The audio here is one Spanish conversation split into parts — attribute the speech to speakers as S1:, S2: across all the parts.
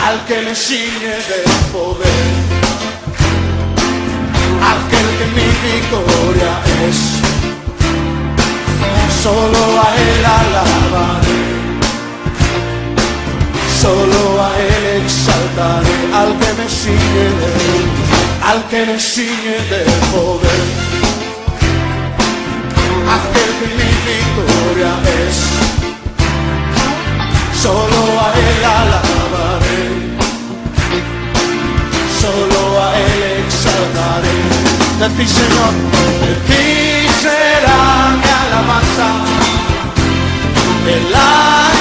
S1: al que me ciñe de poder, aquel que mi victoria es. Solo a él alabaré, solo a él exaltaré, al que me ciñe de poder, aquel que mi victoria es. Solo a él alabaré, solo a él exaltaré. De ti, Señor, de ti será mi alabanza, de la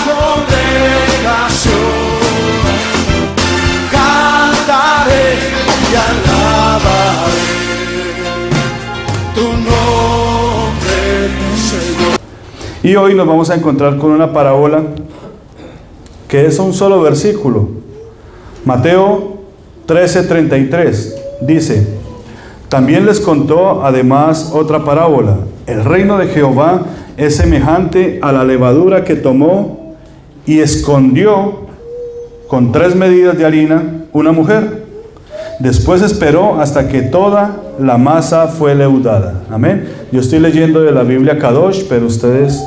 S1: congregación cantaré y alabaré tu nombre, Señor.
S2: Y hoy nos vamos a encontrar con una parábola que es un solo versículo. Mateo 13:33 dice: también les contó además otra parábola. El reino de Jehová es semejante a la levadura que tomó y escondió con 3 medidas de harina una mujer. Después esperó hasta que toda la masa fue leudada. Amén. Yo estoy leyendo de la Biblia Kadosh, pero ustedes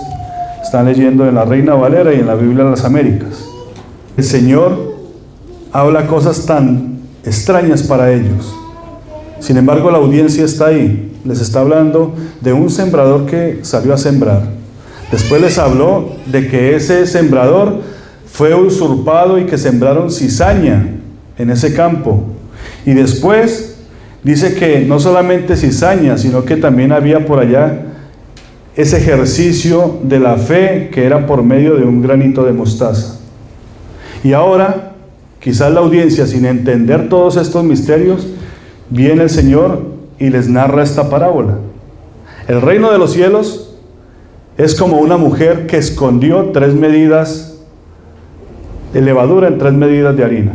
S2: están leyendo en la Reina Valera y en la Biblia de las Américas. El Señor habla cosas tan extrañas para ellos. Sin embargo, la audiencia está ahí. Les está hablando de un sembrador que salió a sembrar. Después les habló de que ese sembrador fue usurpado y que sembraron cizaña en ese campo. Y después dice que no solamente cizaña, sino que también había por allá ese ejercicio de la fe que era por medio de un granito de mostaza. Y ahora, quizás la audiencia, sin entender todos estos misterios, viene el Señor y les narra esta parábola. El reino de los cielos es como una mujer que escondió 3 medidas de levadura en 3 medidas de harina.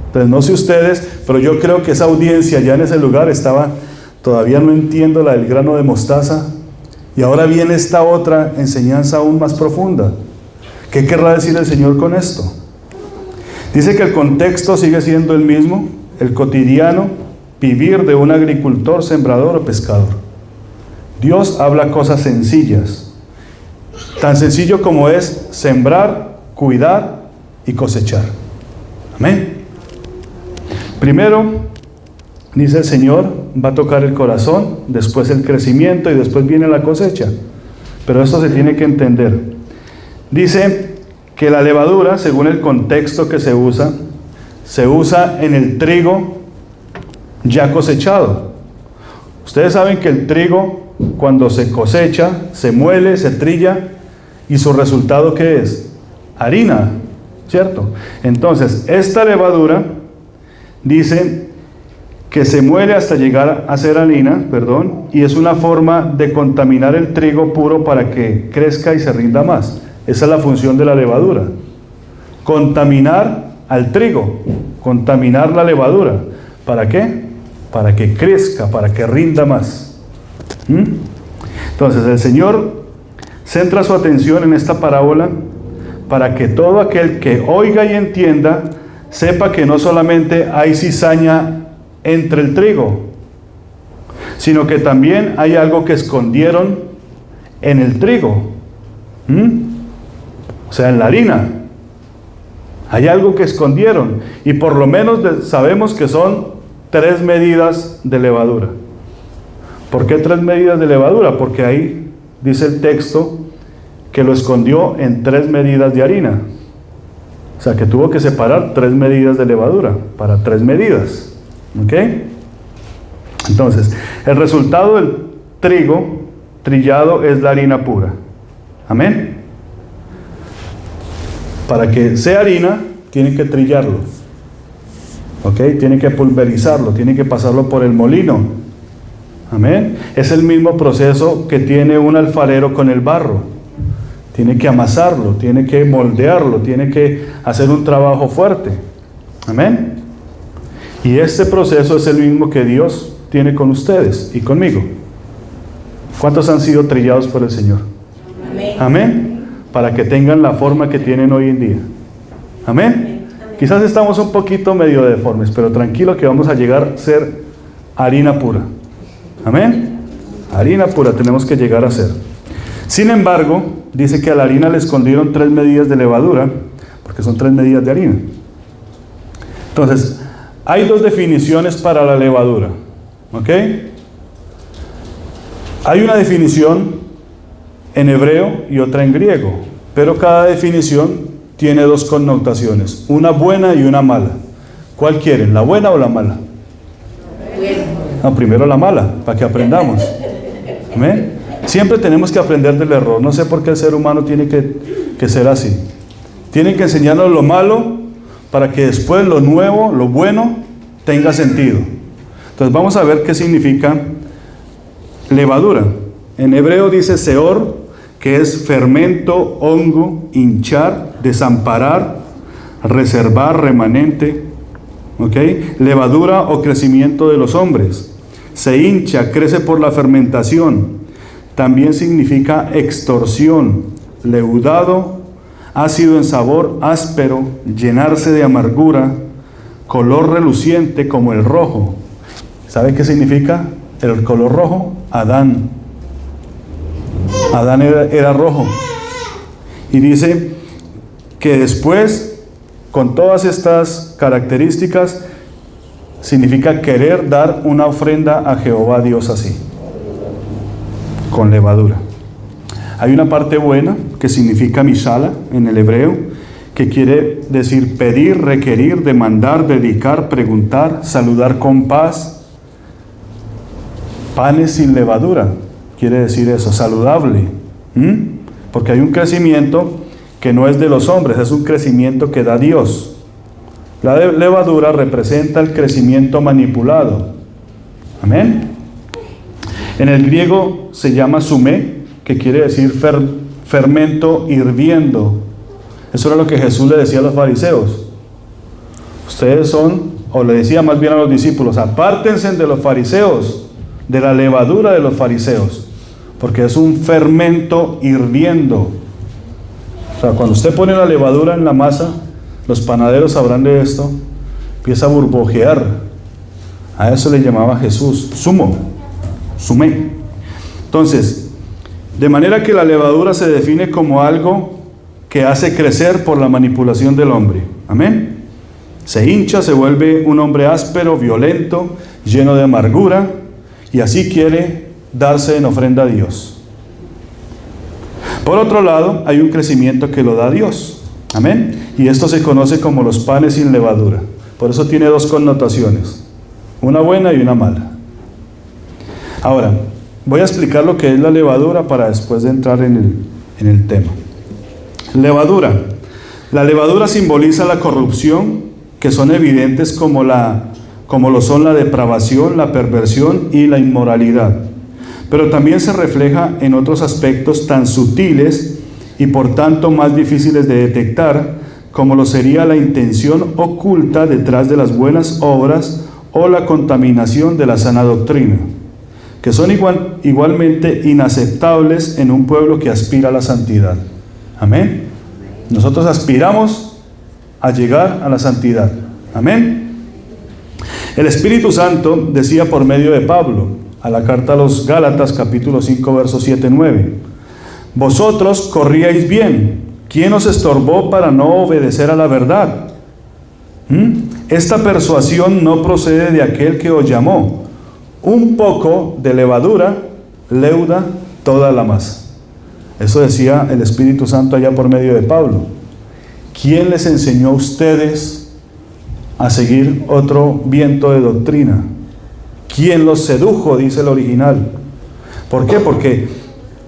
S2: Entonces, no sé ustedes, pero yo creo que esa audiencia ya en ese lugar estaba, todavía no entiendo la del grano de mostaza, y ahora viene esta otra enseñanza aún más profunda. ¿Qué querrá decir el Señor con esto? Dice que el contexto sigue siendo el mismo, el cotidiano vivir de un agricultor, sembrador o pescador. Dios habla cosas sencillas, tan sencillo como es sembrar, cuidar y cosechar. Amén. Primero, dice el Señor, va a tocar el corazón, después el crecimiento y después viene la cosecha. Pero esto se tiene que entender. Dice que la levadura, según el contexto que se usa en el trigo ya cosechado. Ustedes saben que el trigo, cuando se cosecha, se muele, se trilla, y su resultado, ¿qué es? Harina, ¿cierto? Entonces, esta levadura dice que se muele hasta llegar a ser harina, y es una forma de contaminar el trigo puro para que crezca y se rinda más. Esa es la función de la levadura. Contaminar al trigo, contaminar la levadura. ¿Para qué? Para que crezca, para que rinda más. Entonces el Señor centra su atención en esta parábola para que todo aquel que oiga y entienda sepa que no solamente hay cizaña entre el trigo, sino que también hay algo que escondieron en el trigo. O sea, en la harina. Hay algo que escondieron. Y por lo menos sabemos que son 3 medidas de levadura. ¿Por qué 3 medidas de levadura? Porque ahí dice el texto que lo escondió en 3 medidas de harina. O sea, que tuvo que separar 3 medidas de levadura para 3 medidas. ¿Ok? Entonces, el resultado del trigo trillado es la harina pura. Amén. Para que sea harina, tienen que trillarlo. ¿Ok? Tienen que pulverizarlo, tienen que pasarlo por el molino. Amén. Es el mismo proceso que tiene un alfarero con el barro. Tiene que amasarlo, tiene que moldearlo, tiene que hacer un trabajo fuerte. Amén. Y este proceso es el mismo que Dios tiene con ustedes y conmigo. ¿Cuántos han sido trillados por el Señor? Amén. Amén. Para que tengan la forma que tienen hoy en día. Amén. Quizás estamos un poquito medio deformes, pero tranquilo que vamos a llegar a ser harina pura. Amén. Harina pura tenemos que llegar a ser. Sin embargo, dice que a la harina le escondieron 3 medidas de levadura, porque son 3 medidas de harina. Entonces, hay 2 definiciones para la levadura. ¿Ok? Hay una definición en hebreo y otra en griego, pero cada definición tiene 2 connotaciones, una buena y una mala. ¿Cuál quieren, la buena o la mala? No, primero la mala, para que aprendamos. ¿Amén? Siempre tenemos que aprender del error. No sé por qué el ser humano tiene que ser así. Tienen que enseñarnos lo malo para que después lo nuevo, lo bueno, tenga sentido. Entonces vamos a ver qué significa levadura. En hebreo dice seor, que es fermento, hongo, hinchar, desamparar, reservar, remanente. ¿Ok? Levadura o crecimiento de los hombres. Se hincha, crece por la fermentación. También significa extorsión, leudado, ácido en sabor, áspero, llenarse de amargura, color reluciente como el rojo. ¿Sabe qué significa el color rojo? Adán. Adán era rojo. Y dice que después, con todas estas características, significa querer dar una ofrenda a Jehová Dios así, con levadura. Hay una parte buena que significa mishala en el hebreo, que quiere decir pedir, requerir, demandar, dedicar, preguntar, saludar con paz. Panes sin levadura, quiere decir eso, saludable. Porque hay un crecimiento que no es de los hombres, es un crecimiento que da Dios. La levadura representa el crecimiento manipulado. Amén. En el griego se llama sumé, que quiere decir fermento hirviendo. Eso era lo que Jesús le decía a los fariseos. Ustedes son, o le decía más bien a los discípulos, apártense de los fariseos, de la levadura de los fariseos, porque es un fermento hirviendo. O sea, cuando usted pone la levadura en la masa, los panaderos sabrán de esto, empieza a burbujear. A eso le llamaba Jesús sumé. Entonces, de manera que la levadura se define como algo que hace crecer por la manipulación del hombre. Amén. Se hincha, se vuelve un hombre áspero, violento, lleno de amargura, y así quiere darse en ofrenda a Dios. Por otro lado, hay un crecimiento que lo da Dios. Amén. Y esto se conoce como los panes sin levadura. Por eso tiene 2 connotaciones, una buena y una mala. Ahora, voy a explicar lo que es la levadura para después de entrar en el tema. Levadura. La levadura simboliza la corrupción, que son evidentes como lo son la depravación, la perversión y la inmoralidad. Pero también se refleja en otros aspectos tan sutiles y por tanto más difíciles de detectar, como lo sería la intención oculta detrás de las buenas obras o la contaminación de la sana doctrina, que son igualmente inaceptables en un pueblo que aspira a la santidad. Amén. Nosotros aspiramos a llegar a la santidad. Amén. El Espíritu Santo decía por medio de Pablo, a la carta a los Gálatas, capítulo 5, versos 7-9, vosotros corríais bien, ¿quién os estorbó para no obedecer a la verdad? Esta persuasión no procede de aquel que os llamó. Un poco de levadura leuda toda la masa. Eso decía el Espíritu Santo allá por medio de Pablo. ¿Quién les enseñó a ustedes a seguir otro viento de doctrina? ¿Quién los sedujo? Dice el original. ¿Por qué? Porque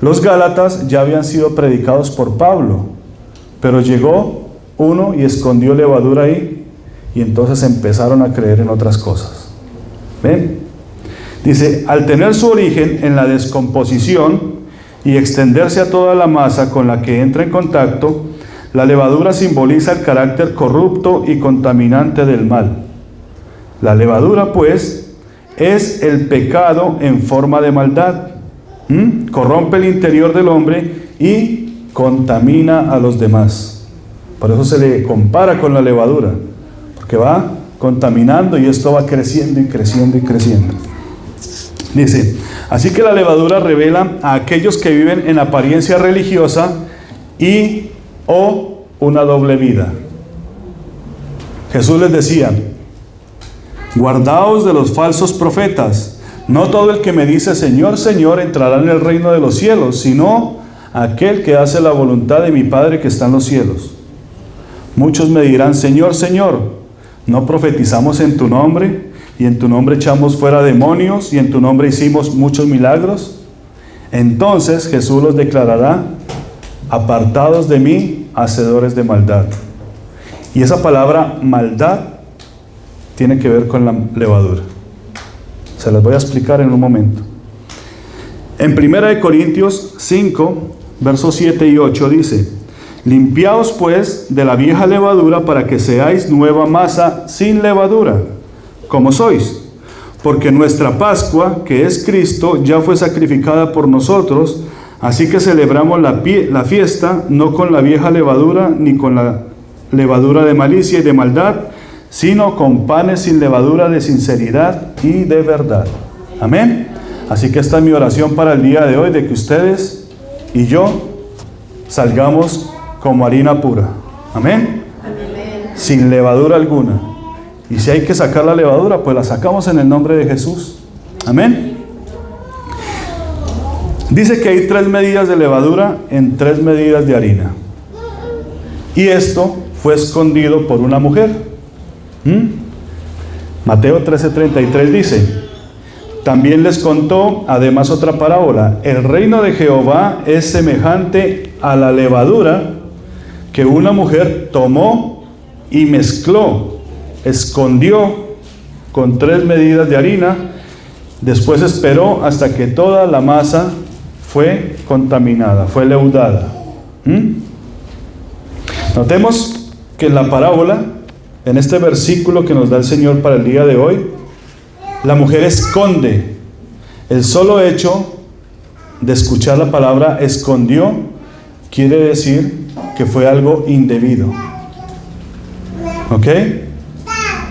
S2: los Gálatas ya habían sido predicados por Pablo, pero llegó uno y escondió levadura ahí, y entonces empezaron a creer en otras cosas. ¿Ven? Dice, al tener su origen en la descomposición y extenderse a toda la masa con la que entra en contacto, la levadura simboliza el carácter corrupto y contaminante del mal. La levadura, pues, es el pecado en forma de maldad. Corrompe el interior del hombre y contamina a los demás. Por eso se le compara con la levadura. porque va contaminando y esto va creciendo y creciendo y creciendo. Dice, así que la levadura revela a aquellos que viven en apariencia religiosa y o una doble vida. Jesús les decía, guardaos de los falsos profetas. No todo el que me dice Señor, Señor entrará en el reino de los cielos, sino aquel que hace la voluntad de mi Padre que está en los cielos. Muchos me dirán, Señor, Señor, ¿no profetizamos en tu nombre? Y en tu nombre echamos fuera demonios, y en tu nombre hicimos muchos milagros. Entonces Jesús los declarará, apartados de mí, hacedores de maldad. Y esa palabra maldad tiene que ver con la levadura. Se las voy a explicar en un momento. En 1 Corintios 5, versos 7 y 8 dice, limpiaos pues de la vieja levadura para que seáis nueva masa sin levadura, como sois. Porque nuestra Pascua, que es Cristo, ya fue sacrificada por nosotros, así que celebramos la fiesta no con la vieja levadura, ni con la levadura de malicia y de maldad, sino con panes sin levadura de sinceridad y de verdad. Amén. Así que esta es mi oración para el día de hoy, de que ustedes y yo salgamos como harina pura. Amén.
S3: Amén.
S2: Sin levadura alguna. Y si hay que sacar la levadura, pues la sacamos en el nombre de Jesús. Amén. Dice que hay 3 medidas de levadura en 3 medidas de harina. Y esto fue escondido por una mujer. Mateo 13:33 dice, también les contó además otra parábola. El reino de Jehová es semejante a la levadura que una mujer tomó y mezcló, escondió con 3 medidas de harina, después esperó hasta que toda la masa fue contaminada, fue leudada. Notemos que en la parábola, en este versículo que nos da el Señor para el día de hoy, la mujer esconde. El solo hecho de escuchar la palabra escondió quiere decir que fue algo indebido. ¿Ok?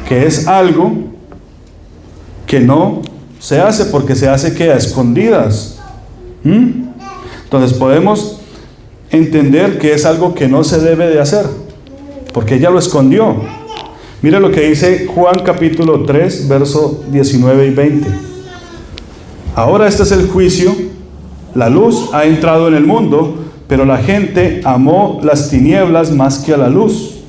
S2: Que es algo que no se hace, porque se hace que a escondidas. Entonces podemos entender que es algo que no se debe de hacer, porque ella lo escondió. Mira lo que dice Juan capítulo 3, verso 19 y 20. Ahora este es el juicio. La luz ha entrado en el mundo, pero la gente amó las tinieblas más que a la luz.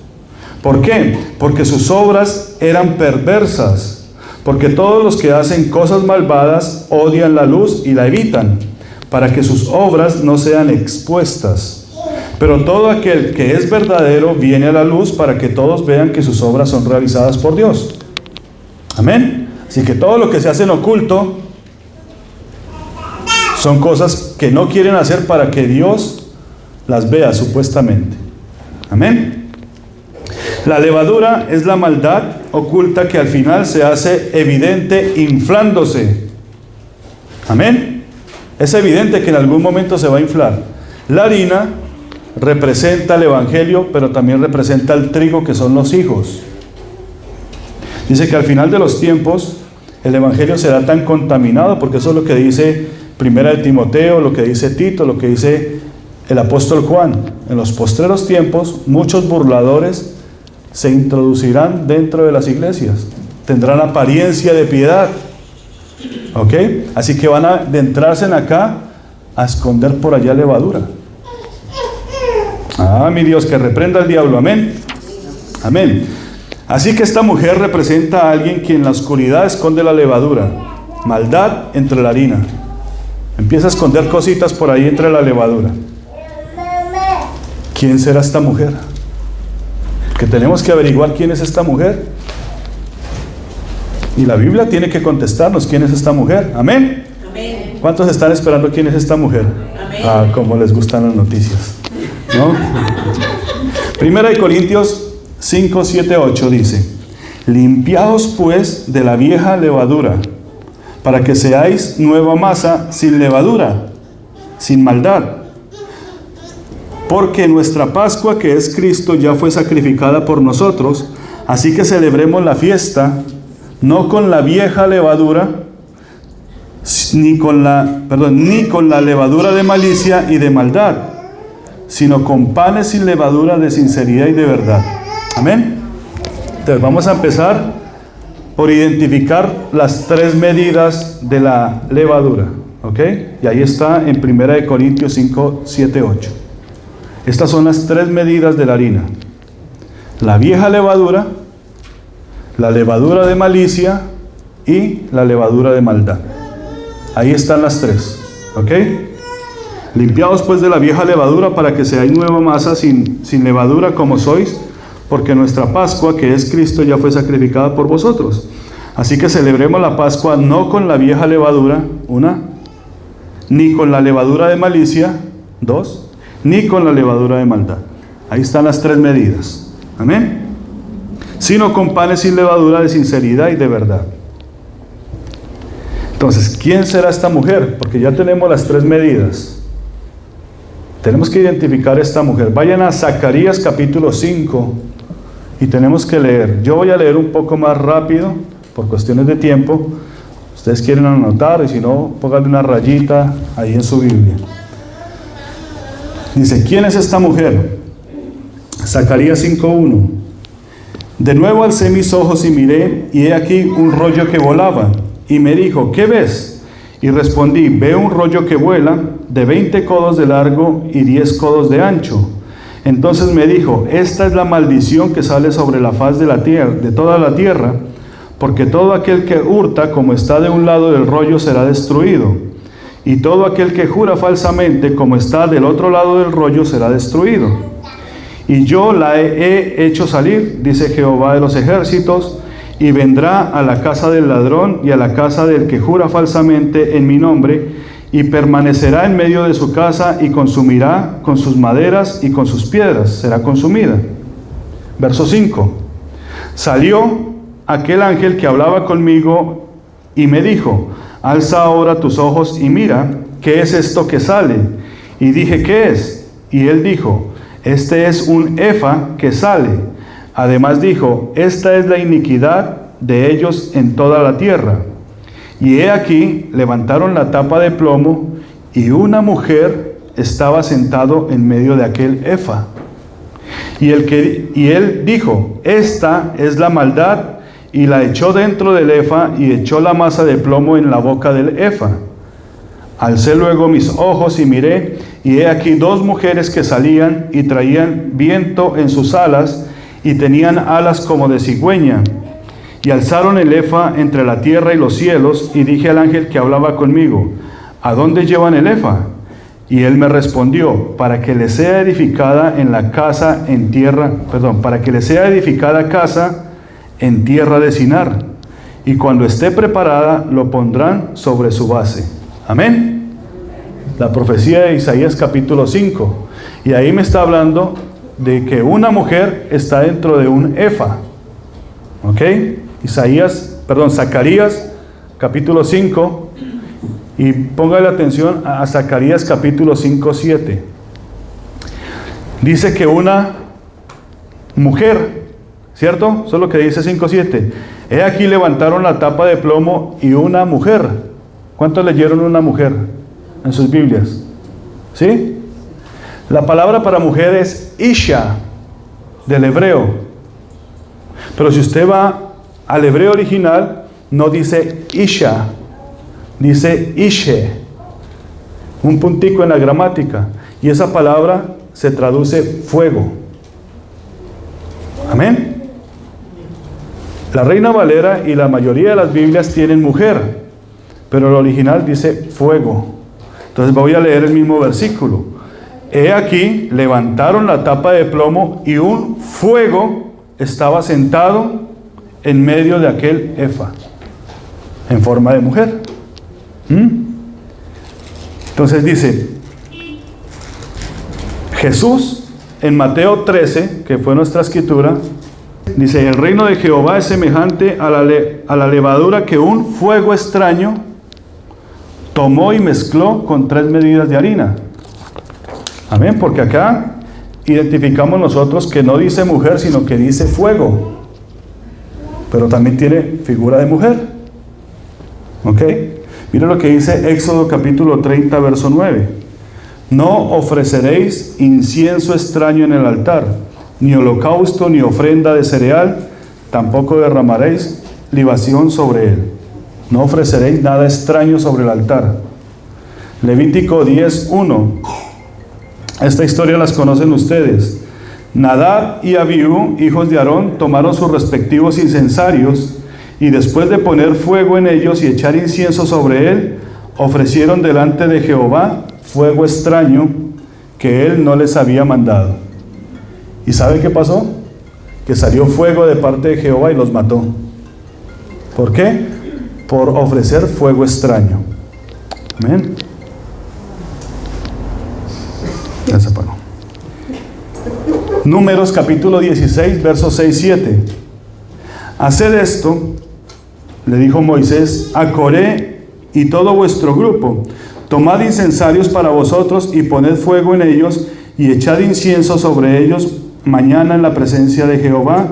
S2: ¿Por qué? Porque sus obras eran perversas. Porque todos los que hacen cosas malvadas odian la luz y la evitan, para que sus obras no sean expuestas. Pero todo aquel que es verdadero viene a la luz para que todos vean que sus obras son realizadas por Dios. Amén. Así que todo lo que se hace en oculto son cosas que no quieren hacer para que Dios las vea supuestamente. Amén. La levadura es la maldad oculta que al final se hace evidente inflándose. Amén. Es evidente que en algún momento se va a inflar. La harina representa el evangelio, pero también representa el trigo, que son los hijos. Dice que al final de los tiempos el evangelio será tan contaminado, porque eso es lo que dice Primera de Timoteo, lo que dice Tito, lo que dice el apóstol Juan. En los postreros tiempos muchos burladores se introducirán dentro de las iglesias, tendrán apariencia de piedad. ¿Ok? Así que van a adentrarse en acá a esconder por allá levadura. Ah, mi Dios, que reprenda al diablo. Amén. Amén. Así que esta mujer representa a alguien que en la oscuridad esconde la levadura. Maldad entre la harina. Empieza a esconder cositas por ahí entre la levadura. ¿Quién será esta mujer? Que tenemos que averiguar quién es esta mujer. Y la Biblia tiene que contestarnos quién es esta mujer. Amén.
S3: Amén.
S2: ¿Cuántos están esperando quién es esta mujer?
S3: Amén.
S2: Ah, cómo les gustan las noticias, ¿no? Primera de Corintios 5, 7, 8 dice: limpiaos pues de la vieja levadura, para que seáis nueva masa sin levadura, sin maldad. Porque nuestra Pascua, que es Cristo, ya fue sacrificada por nosotros, Así que celebremos la fiesta, no con la vieja levadura, ni con la levadura de malicia y de maldad, sino con panes sin levadura de sinceridad y de verdad. Amén. Entonces vamos a empezar por identificar las tres medidas de la levadura. ¿Ok? Y ahí está en 1 Corintios 5, 7, 8. Estas son las tres medidas de la harina: la vieja levadura, la levadura de malicia y la levadura de maldad. Ahí están las tres. ¿Ok? Limpiaos pues de la vieja levadura para que seáis nueva masa sin levadura como sois, porque nuestra Pascua, que es Cristo, ya fue sacrificada por vosotros. Así que celebremos la Pascua no con la vieja levadura, ni con la levadura de malicia, ni con la levadura de maldad. Ahí están las tres medidas. Amén. Sino con panes sin levadura de sinceridad y de verdad. Entonces, ¿quién será esta mujer? Porque ya tenemos las tres medidas. Tenemos que identificar a esta mujer. Vayan a Zacarías capítulo 5 y tenemos que leer. Yo voy a leer un poco más rápido por cuestiones de tiempo. Ustedes quieren anotar, y si no, pónganle una rayita ahí en su Biblia. Dice, ¿quién es esta mujer? Zacarías 5:1. De nuevo alcé mis ojos y miré, y he aquí un rollo que volaba. Y me dijo, ¿qué ves? Y respondí, veo un rollo que vuela de 20 codos de largo y 10 codos de ancho. Entonces me dijo, esta es la maldición que sale sobre la faz de la tierra, de toda la tierra, porque todo aquel que hurta como está de un lado del rollo será destruido, y todo aquel que jura falsamente como está del otro lado del rollo será destruido. Y yo la he hecho salir, dice Jehová de los ejércitos, y vendrá a la casa del ladrón y a la casa del que jura falsamente en mi nombre, y permanecerá en medio de su casa y consumirá con sus maderas y con sus piedras, será consumida. Verso 5. Salió aquel ángel que hablaba conmigo y me dijo, alza ahora tus ojos y mira, ¿qué es esto que sale? Y dije, ¿qué es? Y él dijo, este es un efa que sale. Además dijo, esta es la iniquidad de ellos en toda la tierra. Y he aquí, levantaron la tapa de plomo, y una mujer estaba sentado en medio de aquel efa. Y él dijo, esta es la maldad, y la echó dentro del efa, y echó la masa de plomo en la boca del efa. Alcé luego mis ojos y miré, y he aquí dos mujeres que salían y traían viento en sus alas, y tenían alas como de cigüeña. Y alzaron el efa entre la tierra y los cielos, y dije al ángel que hablaba conmigo, ¿a dónde llevan el efa? Y él me respondió, para que le sea edificada para que le sea edificada casa en tierra de Sinar, y cuando esté preparada lo pondrán sobre su base. Amén. La profecía de Isaías capítulo 5, y ahí me está hablando de que una mujer está dentro de un efa. ¿Ok? Zacarías capítulo 5, y póngale atención a Zacarías capítulo 5, 7. Dice que una mujer, ¿cierto? Eso es lo que dice 5, 7. He aquí levantaron la tapa de plomo y una mujer. ¿Cuántos leyeron una mujer en sus Biblias? ¿Sí? La palabra para mujer es Isha, del hebreo. Pero si usted va al hebreo original, no dice Isha, dice Ishe. Un puntico en la gramática. Y esa palabra se traduce fuego. Amén. La Reina Valera y la mayoría de las Biblias tienen mujer, pero el original dice fuego. Entonces voy a leer el mismo versículo. He aquí, levantaron la tapa de plomo y un fuego estaba sentado en medio de aquel efa, en forma de mujer. Entonces dice, Jesús en Mateo 13, que fue nuestra escritura, dice, el reino de Jehová es semejante a la levadura que un fuego extraño tomó y mezcló con 3 medidas de harina. Amén, porque acá identificamos nosotros que no dice mujer, sino que dice fuego. pero también tiene figura de mujer. ¿Ok? Mira lo que dice Éxodo capítulo 30, verso 9. No ofreceréis incienso extraño en el altar, ni holocausto, ni ofrenda de cereal, tampoco derramaréis libación sobre él. No ofreceréis nada extraño sobre el altar. Levítico 10:1. Esta historia las conocen ustedes. Nadab y Abiú, hijos de Aarón, tomaron sus respectivos incensarios y después de poner fuego en ellos y echar incienso sobre él, ofrecieron delante de Jehová fuego extraño que él no les había mandado. ¿Y sabe qué pasó? Que salió fuego de parte de Jehová y los mató. ¿Por qué? Por ofrecer fuego extraño. Amén. Ya se apagó. Números capítulo 16, versos 6-7. Haced esto, le dijo Moisés a Coré y todo vuestro grupo. Tomad incensarios para vosotros y poned fuego en ellos y echad incienso sobre ellos mañana en la presencia de Jehová.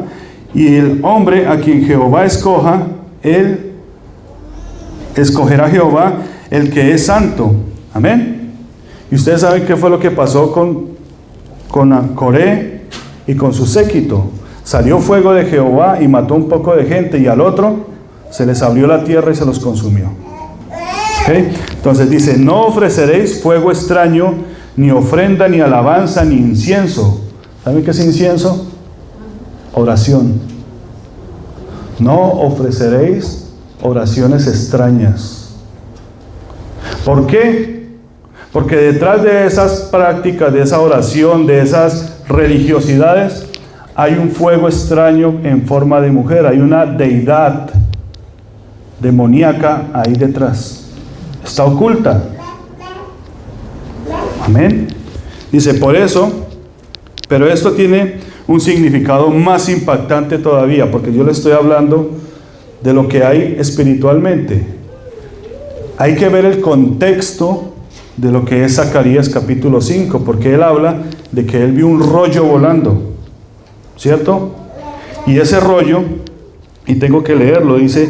S2: Y el hombre a quien Jehová escoja, él escogerá Jehová el que es santo. Amén. Y ustedes saben qué fue lo que pasó con Coré y con su séquito. Salió fuego de Jehová y mató un poco de gente, y al otro se les abrió la tierra y se los consumió. ¿Okay? Entonces dice, no ofreceréis fuego extraño, ni ofrenda, ni alabanza, ni incienso. ¿Saben qué es incienso? Oración. No ofreceréis oraciones extrañas. ¿Por qué? Porque detrás de esas prácticas, de esa oración, de esas religiosidades, hay un fuego extraño en forma de mujer, hay una deidad demoníaca ahí detrás. Está oculta. Amén. Dice, por eso, pero esto tiene un significado más impactante todavía, porque yo le estoy hablando de lo que hay espiritualmente. Hay que ver el contexto de lo que es Zacarías capítulo 5, porque él habla de que él vio un rollo volando, ¿cierto? Y ese rollo, y tengo que leerlo, dice,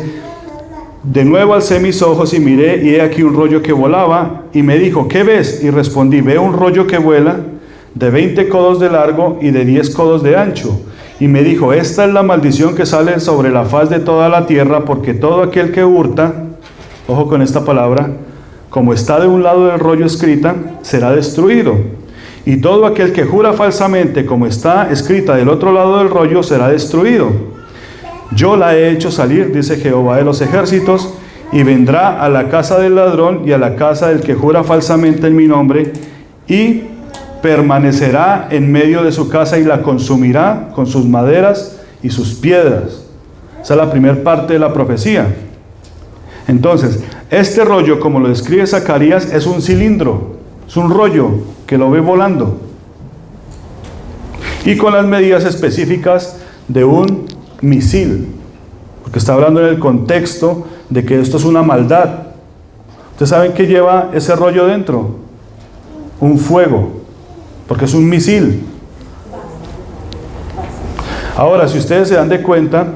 S2: de nuevo alcé mis ojos y miré, y he aquí un rollo que volaba, y me dijo, ¿qué ves? Y respondí, veo un rollo que vuela, de 20 codos de largo y de 10 codos de ancho. Y me dijo, esta es la maldición que sale sobre la faz de toda la tierra, porque todo aquel que hurta, ojo con esta palabra, como está de un lado del rollo escrita, será destruido. Y todo aquel que jura falsamente, como está escrita del otro lado del rollo, será destruido. Yo la he hecho salir, dice Jehová de los ejércitos, y vendrá a la casa del ladrón y a la casa del que jura falsamente en mi nombre, y permanecerá en medio de su casa y la consumirá con sus maderas y sus piedras. Esa es la primera parte de la profecía. Entonces, este rollo, como lo describe Zacarías, es un cilindro, es un rollo que lo ve volando, y con las medidas específicas de un misil, porque está hablando en el contexto de que esto es una maldad. ¿Ustedes saben qué lleva ese rollo dentro? Un fuego, porque es un misil. Ahora, si ustedes se dan de cuenta,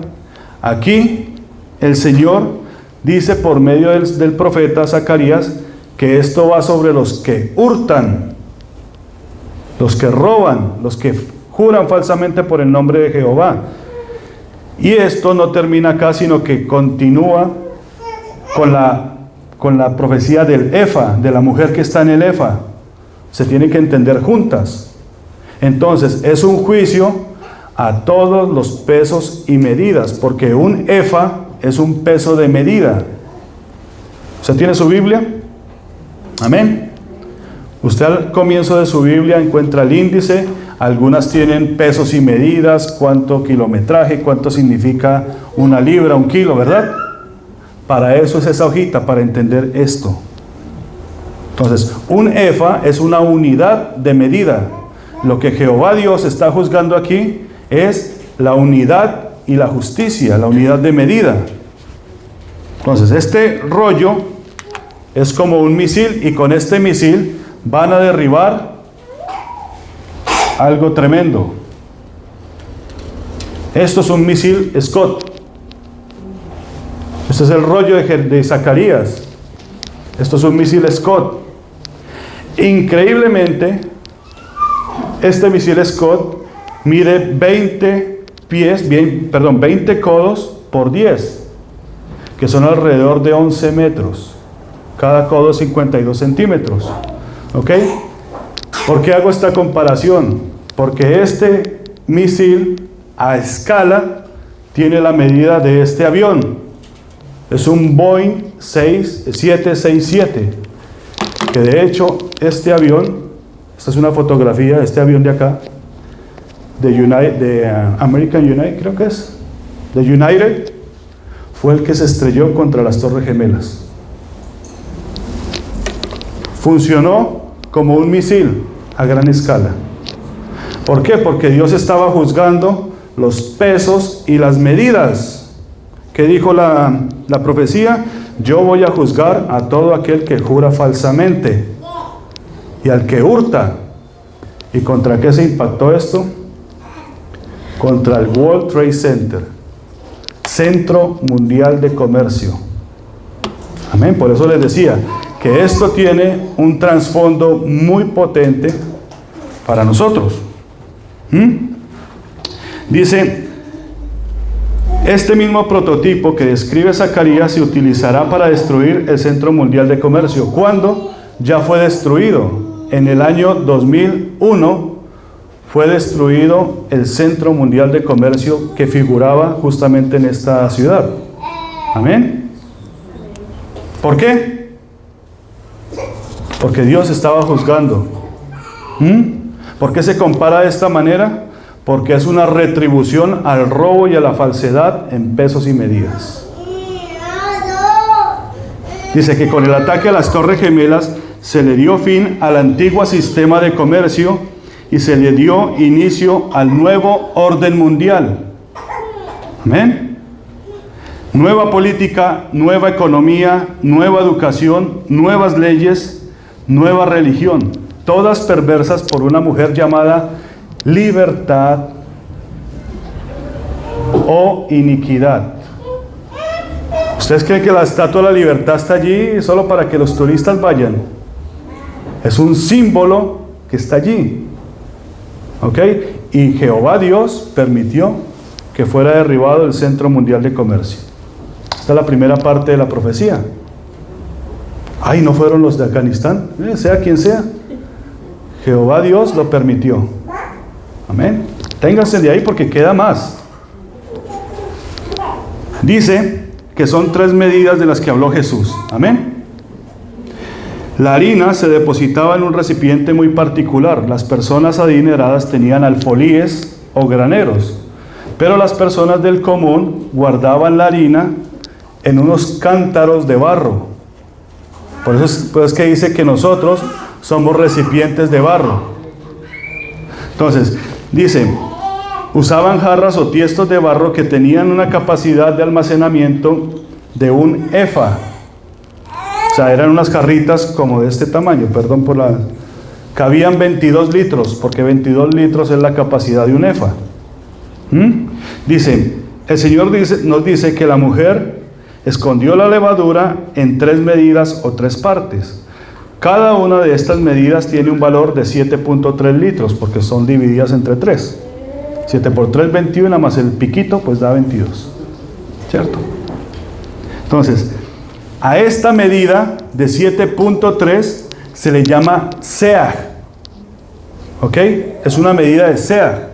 S2: aquí el Señor dice por medio del profeta Zacarías que esto va sobre los que hurtan, los que roban, los que juran falsamente por el nombre de Jehová. Y esto no termina acá, sino que continúa con la profecía del Efa, de la mujer que está en el Efa. Se tienen que entender juntas. Entonces, es un juicio a todos los pesos y medidas, porque un Efa es un peso de medida. ¿Usted tiene su Biblia? Amén. Usted al comienzo de su Biblia encuentra el índice. Algunas tienen pesos y medidas, cuánto kilometraje, cuánto significa una libra, un kilo, ¿verdad? Para eso es esa hojita, para entender esto. Entonces, un efa es una unidad de medida. Lo que Jehová Dios está juzgando aquí es la unidad y la justicia, la unidad de medida. Entonces, este rollo es como un misil, y con este misil van a derribar algo tremendo. Esto es un misil Scott. Este es el rollo de Zacarías. Esto es un misil Scott. Increíblemente, este misil Scott mide 20 codos por 10, que son alrededor de 11 metros. Cada codo 52 centímetros. ¿Ok? ¿Por qué hago esta comparación? Porque este misil a escala tiene la medida de este avión. Es un Boeing 767, que de hecho este avión, esta es una fotografía de este avión de acá, de American United, creo que es, de United, fue el que se estrelló contra las Torres Gemelas. Funcionó como un misil a gran escala. ¿Por qué? Porque Dios estaba juzgando los pesos y las medidas. ¿Qué dijo la profecía? Yo voy a juzgar a todo aquel que jura falsamente y al que hurta. ¿Y contra qué se impactó esto? Contra el World Trade Center, Centro Mundial de Comercio. Amén. Por eso les decía que esto tiene un trasfondo muy potente para nosotros. Dice, este mismo prototipo que describe Zacarías se utilizará para destruir el Centro Mundial de Comercio. ¿Cuándo? Ya fue destruido. En el año 2001 fue destruido el Centro Mundial de Comercio que figuraba justamente en esta ciudad. Amén. ¿Por qué? Porque Dios estaba juzgando. ¿Por qué se compara de esta manera? Porque es una retribución al robo y a la falsedad en pesos y medidas. Dice que con el ataque a las Torres Gemelas se le dio fin al antiguo sistema de comercio y se le dio inicio al nuevo orden mundial. Amén. Nueva política, nueva economía, nueva educación, nuevas leyes, nueva religión, todas perversas por una mujer llamada libertad o iniquidad. ¿Ustedes creen que la estatua de la libertad está allí solo para que los turistas vayan? Es un símbolo que está allí. ¿Ok? Y Jehová Dios permitió que fuera derribado el Centro Mundial de Comercio. Esta es la primera parte de la profecía. Ay, no fueron los de Afganistán, sea quien sea. Jehová Dios lo permitió. Amén. Ténganse de ahí porque queda más. Dice que son 3 medidas de las que habló Jesús. Amén. La harina se depositaba en un recipiente muy particular. Las personas adineradas tenían alfolíes o graneros, pero las personas del común guardaban la harina en unos cántaros de barro. Por eso es que dice que nosotros somos recipientes de barro. Entonces, dice, usaban jarras o tiestos de barro que tenían una capacidad de almacenamiento de un efa. O sea, eran unas jarritas como de este tamaño, perdón por la... Cabían 22 litros, porque 22 litros es la capacidad de un efa. Dice, el Señor nos dice que la mujer escondió la levadura en 3 medidas o 3 partes. Cada una de estas medidas tiene un valor de 7.3 litros, porque son divididas entre 3. 7 por 3, 21, más el piquito, pues da 22. ¿Cierto? Entonces, a esta medida de 7.3 se le llama seah. ¿Ok? Es una medida de seah.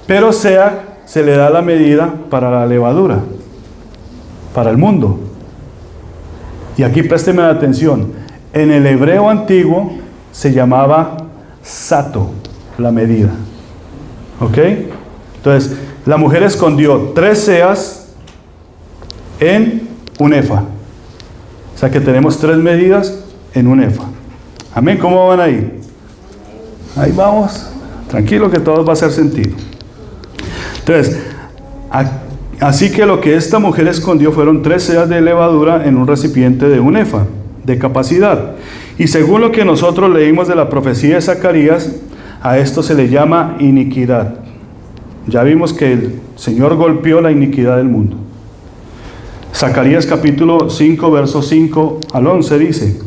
S2: Pero seah se le da la medida para la levadura, para el mundo. Y aquí présteme atención. En el hebreo antiguo se llamaba sato, la medida. ¿Ok? Entonces, la mujer escondió 3 seas en un efa. O sea que tenemos 3 medidas en un efa. Amén. ¿Cómo van ahí? Ahí vamos. Tranquilo que todo va a hacer sentido. Entonces, así que lo que esta mujer escondió fueron 3 seas de levadura en un recipiente de un efa de capacidad. Y según lo que nosotros leímos de la profecía de Zacarías, a esto se le llama iniquidad. Ya vimos que el Señor golpeó la iniquidad del mundo. Zacarías capítulo 5, versos 5 al 11 dice: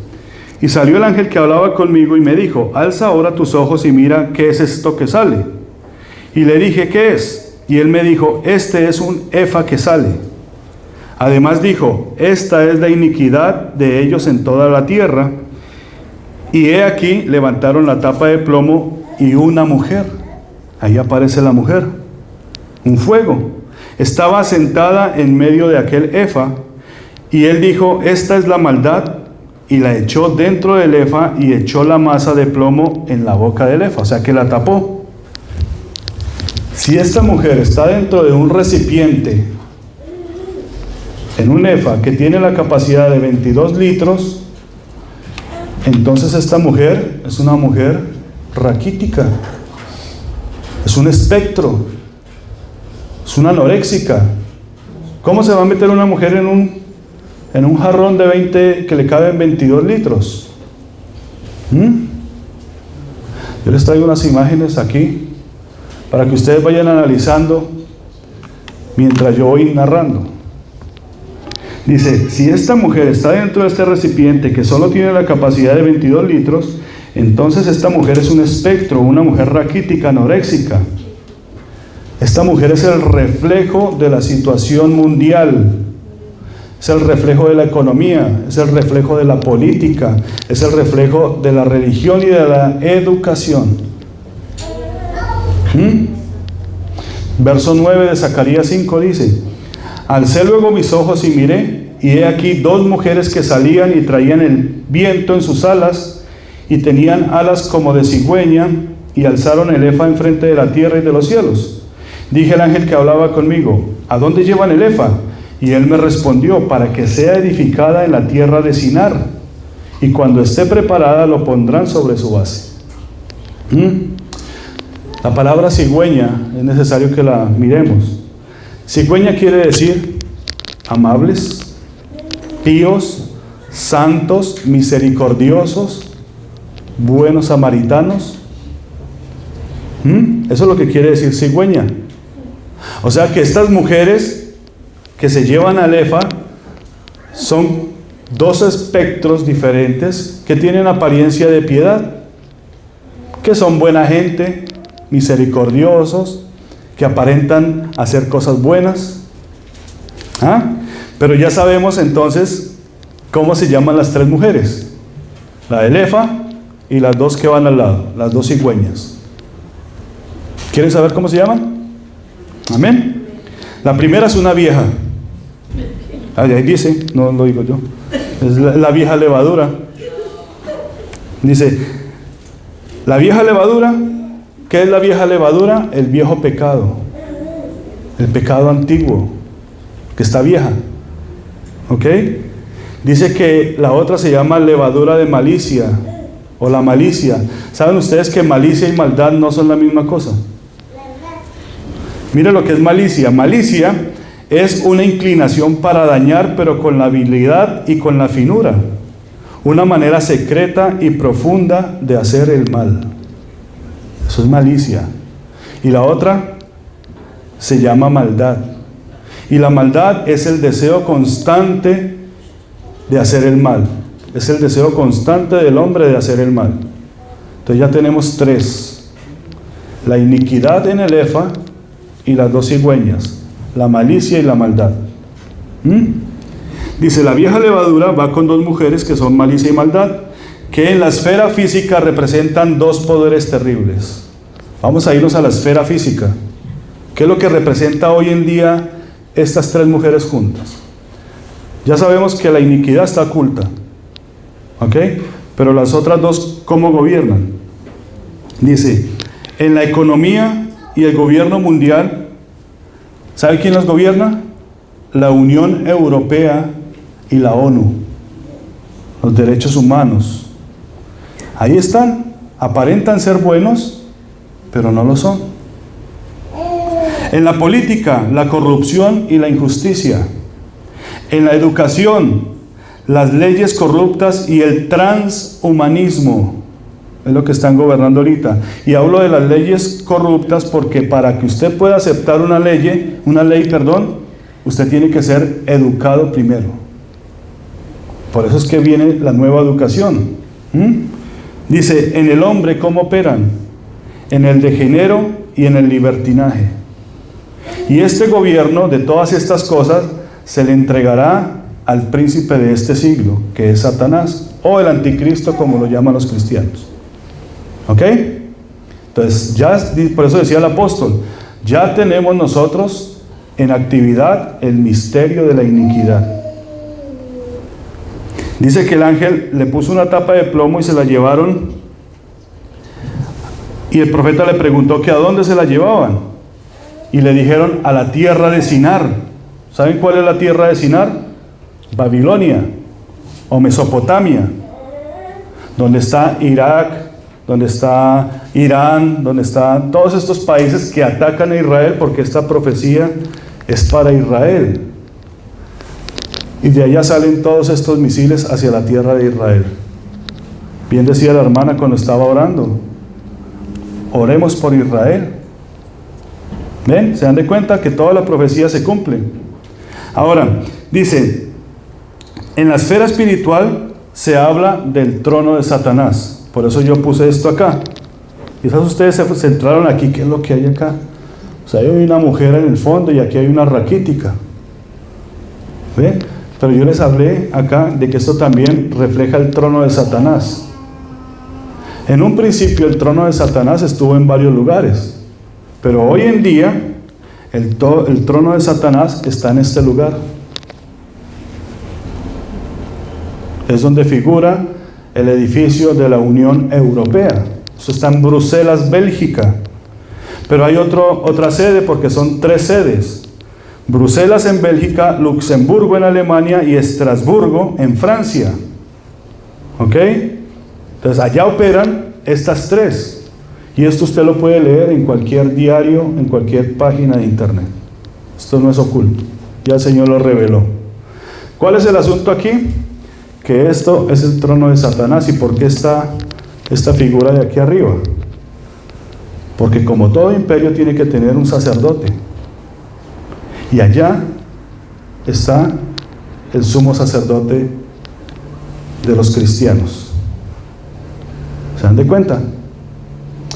S2: y salió el ángel que hablaba conmigo y me dijo: alza ahora tus ojos y mira qué es esto que sale. Y le dije: ¿qué es? Y él me dijo: este es un efa que sale. Además dijo: esta es la iniquidad de ellos en toda la tierra. Y he aquí levantaron la tapa de plomo y una mujer. Ahí aparece la mujer. Un fuego. Estaba sentada en medio de aquel efa. Y él dijo: esta es la maldad. Y la echó dentro del efa y echó la masa de plomo en la boca del efa. O sea que la tapó. Si esta mujer está dentro de un recipiente, en un efa que tiene la capacidad de 22 litros, entonces esta mujer es una mujer raquítica, es un espectro, es una anoréxica. ¿Cómo se va a meter una mujer en un jarrón de 20 que le caben 22 litros? Yo les traigo unas imágenes aquí para que ustedes vayan analizando mientras yo voy narrando. Dice: si esta mujer está dentro de este recipiente que solo tiene la capacidad de 22 litros, entonces esta mujer es un espectro, una mujer raquítica, anoréxica. Esta mujer es el reflejo de la situación mundial, es el reflejo de la economía, es el reflejo de la política, es el reflejo de la religión y de la educación. Verso 9 de Zacarías 5 dice: alcé luego mis ojos y miré, y he aquí dos mujeres que salían y traían el viento en sus alas, y tenían alas como de cigüeña, y alzaron el efa enfrente de la tierra y de los cielos. Dije al ángel que hablaba conmigo: ¿a dónde llevan el efa? Y él me respondió: para que sea edificada en la tierra de Sinar, y cuando esté preparada lo pondrán sobre su base. La palabra cigüeña es necesario que la miremos. Cigüeña quiere decir amables, píos, santos, misericordiosos, buenos samaritanos. Eso es lo que quiere decir cigüeña. O sea que estas mujeres que se llevan al efa son dos espectros diferentes que tienen apariencia de piedad, que son buena gente, misericordiosos, que aparentan hacer cosas buenas. Pero ya sabemos entonces cómo se llaman las tres mujeres: la del efa y las dos que van al lado, las dos cigüeñas. ¿Quieren saber cómo se llaman? Amén. La primera es una vieja. Ahí dice, no lo digo yo, es la vieja levadura. Dice, la vieja levadura. ¿Qué es la vieja levadura? El viejo pecado, el pecado antiguo, que está vieja. ¿Ok? Dice que la otra se llama levadura de malicia, o la malicia. ¿Saben ustedes que malicia y maldad no son la misma cosa? Mire lo que es malicia. Malicia es una inclinación para dañar, pero con la habilidad y con la finura. Una manera secreta y profunda de hacer el mal. Eso es malicia. Y la otra se llama maldad. Y la maldad es el deseo constante de hacer el mal. Es el deseo constante del hombre de hacer el mal. Entonces ya tenemos tres: la iniquidad en el efa y las dos cigüeñas, la malicia y la maldad. Dice, la vieja levadura va con dos mujeres que son malicia y maldad, que en la esfera física representan dos poderes terribles. Vamos a irnos a la esfera física. ¿Qué es lo que representa hoy en día estas tres mujeres juntas? Ya sabemos que la iniquidad está oculta, ¿ok? Pero las otras dos, ¿cómo gobiernan? Dice, en la economía y el gobierno mundial, ¿sabe quién los gobierna? La Unión Europea y la ONU, los derechos humanos. Ahí están, aparentan ser buenos, pero no lo son. En la política, la corrupción y la injusticia. En la educación, las leyes corruptas y el transhumanismo. Es lo que están gobernando ahorita. Y hablo de las leyes corruptas porque para que usted pueda aceptar una ley, usted tiene que ser educado primero. Por eso es que viene la nueva educación. Dice, en el hombre, ¿cómo operan? En el degenero y en el libertinaje. Y este gobierno de todas estas cosas se le entregará al príncipe de este siglo, que es Satanás, o el anticristo, como lo llaman los cristianos. ¿Ok? Entonces, por eso decía el apóstol, ya tenemos nosotros en actividad el misterio de la iniquidad. Dice que el ángel le puso una tapa de plomo y se la llevaron, y el profeta le preguntó que a dónde se la llevaban, y le dijeron a la tierra de Sinar. ¿Saben cuál es la tierra de Sinar? Babilonia o Mesopotamia, donde está Irak, donde está Irán, donde están todos estos países que atacan a Israel, porque esta profecía es para Israel. Y de allá salen todos estos misiles hacia la tierra de Israel. Bien decía la hermana cuando estaba orando, oremos por Israel. ¿Ven? ¿Se dan de cuenta que toda la profecía se cumple? Ahora, dice, en la esfera espiritual se habla del trono de Satanás. Por eso yo puse esto acá. Quizás ustedes se centraron aquí, ¿qué es lo que hay acá? O sea, hay una mujer en el fondo y aquí hay una raquítica. ¿Ven? Pero yo les hablé acá de que esto también refleja el trono de Satanás. En un principio el trono de Satanás estuvo en varios lugares. Pero hoy en día el trono de Satanás está en este lugar. Es donde figura el edificio de la Unión Europea. Eso está en Bruselas, Bélgica. Pero hay otra sede, porque son 3 sedes. Bruselas en Bélgica, Luxemburgo en Alemania y Estrasburgo en Francia. ¿Ok? Entonces allá operan estas 3. Y esto usted lo puede leer en cualquier diario, en cualquier página de internet. Esto no es oculto. Ya el Señor lo reveló. ¿Cuál es el asunto aquí? Que esto es el trono de Satanás. ¿Y por qué está esta figura de aquí arriba? Porque como todo imperio tiene que tener un sacerdote. Y allá está el sumo sacerdote de los cristianos. ¿Se dan de cuenta?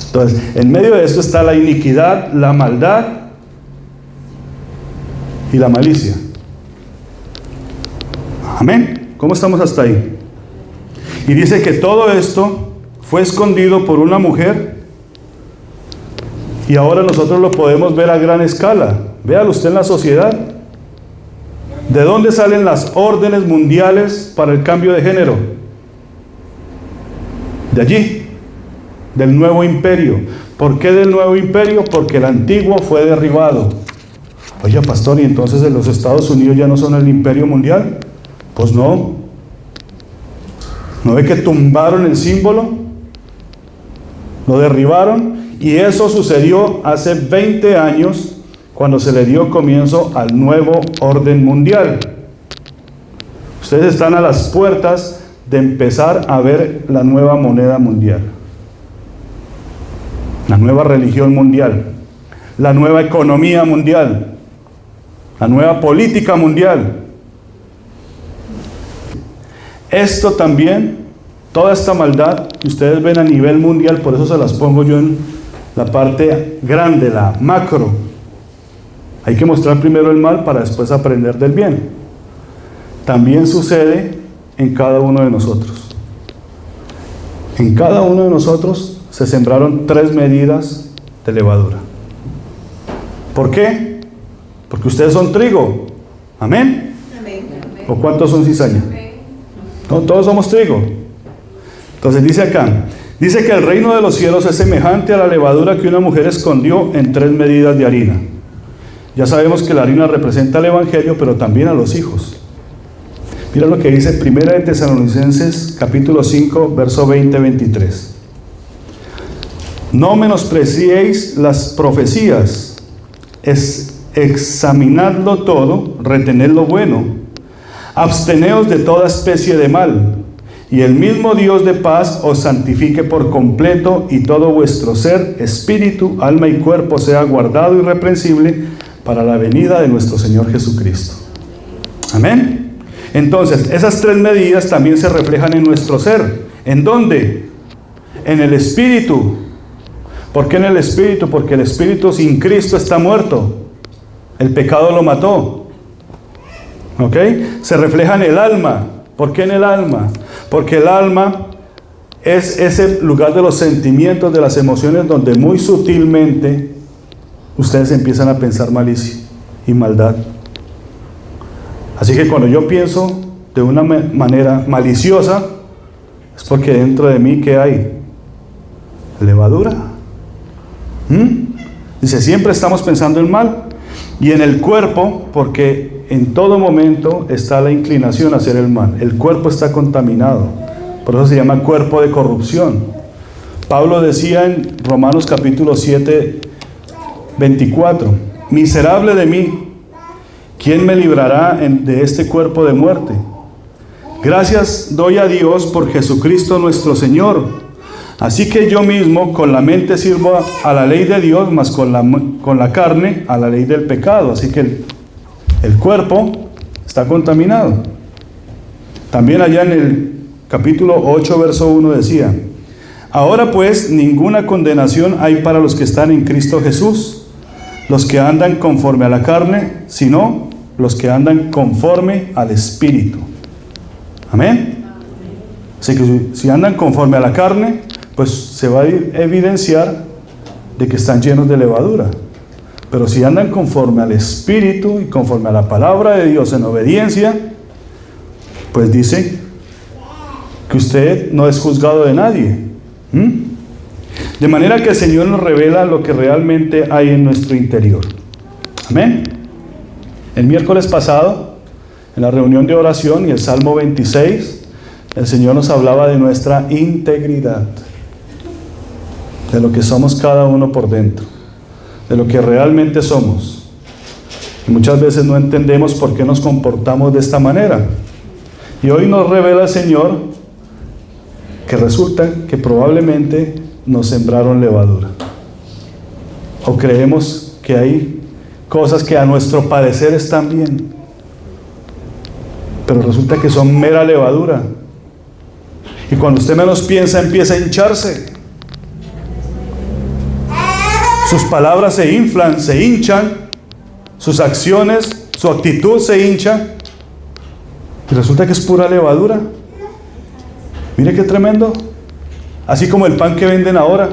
S2: Entonces, en medio de esto está la iniquidad, la maldad y la malicia. Amén. ¿Cómo estamos hasta ahí? Y dice que todo esto fue escondido por una mujer y ahora nosotros lo podemos ver a gran escala. Véalo usted en la sociedad. ¿De dónde salen las órdenes mundiales para el cambio de género? De allí, del nuevo imperio. ¿Por qué del nuevo imperio? Porque el antiguo fue derribado. Oye, pastor, ¿y entonces en los Estados Unidos ya no son el imperio mundial? Pues no. ¿No ve que tumbaron el símbolo? Lo derribaron, y eso sucedió hace 20 años, cuando se le dio comienzo al nuevo orden mundial. Ustedes están a las puertas de empezar a ver la nueva moneda mundial, la nueva religión mundial, la nueva economía mundial, la nueva política mundial. Esto también, toda esta maldad que ustedes ven a nivel mundial, por eso se las pongo yo en la parte grande, la macro. Hay que mostrar primero el mal para después aprender del bien. También sucede en cada uno de nosotros. En cada uno de nosotros se sembraron 3 medidas de levadura. ¿Por qué? Porque ustedes son trigo. ¿Amén? Amén. ¿O cuántos son cizaña? No, todos somos trigo. Entonces dice acá, dice que el reino de los cielos es semejante a la levadura que una mujer escondió en 3 medidas de harina. Ya sabemos que la harina representa al evangelio, pero también a los hijos. Mira lo que dice 1 de Tesalonicenses capítulo 5, verso 20-23. No menospreciéis las profecías, examinadlo todo, retened lo bueno, absteneos de toda especie de mal, y el mismo Dios de paz os santifique por completo, y todo vuestro ser, espíritu, alma y cuerpo sea guardado irreprensible para la venida de nuestro Señor Jesucristo. Amén. Entonces, esas tres medidas también se reflejan en nuestro ser. ¿En dónde? En el Espíritu. ¿Por qué en el Espíritu? Porque el Espíritu sin Cristo está muerto. El pecado lo mató. ¿Ok? Se refleja en el alma. ¿Por qué en el alma? Porque el alma es ese lugar de los sentimientos, de las emociones, donde muy sutilmente ustedes empiezan a pensar malicia y maldad. Así que cuando yo pienso de una manera maliciosa, es porque dentro de mí, ¿qué hay? Levadura. Dice, siempre estamos pensando en mal. Y en el cuerpo, porque en todo momento está la inclinación a hacer el mal. El cuerpo está contaminado. Por eso se llama cuerpo de corrupción. Pablo decía en Romanos capítulo 7, 24, miserable de mí, ¿quién me librará de este cuerpo de muerte? Gracias doy a Dios por Jesucristo nuestro Señor. Así que yo mismo con la mente sirvo a la ley de Dios, mas con la carne a la ley del pecado. Así que el cuerpo está contaminado. También allá en el capítulo 8, verso 1 decía, ahora pues ninguna condenación hay para los que están en Cristo Jesús, los que andan conforme a la carne, sino los que andan conforme al Espíritu. Amén. Así que si andan conforme a la carne, pues se va a evidenciar de que están llenos de levadura. Pero si andan conforme al Espíritu y conforme a la palabra de Dios en obediencia, pues dice que usted no es juzgado de nadie. De manera que el Señor nos revela lo que realmente hay en nuestro interior. Amén. El miércoles pasado, en la reunión de oración y el Salmo 26, el Señor nos hablaba de nuestra integridad, de lo que somos cada uno por dentro, de lo que realmente somos. Y muchas veces no entendemos por qué nos comportamos de esta manera. Y hoy nos revela el Señor que resulta que probablemente nos sembraron levadura. O creemos que hay cosas que a nuestro parecer están bien, pero resulta que son mera levadura. Y cuando usted menos piensa, empieza a hincharse. Sus palabras se inflan, se hinchan, sus acciones, su actitud se hincha, y resulta que es pura levadura. Mire qué tremendo. Así como el pan que venden ahora.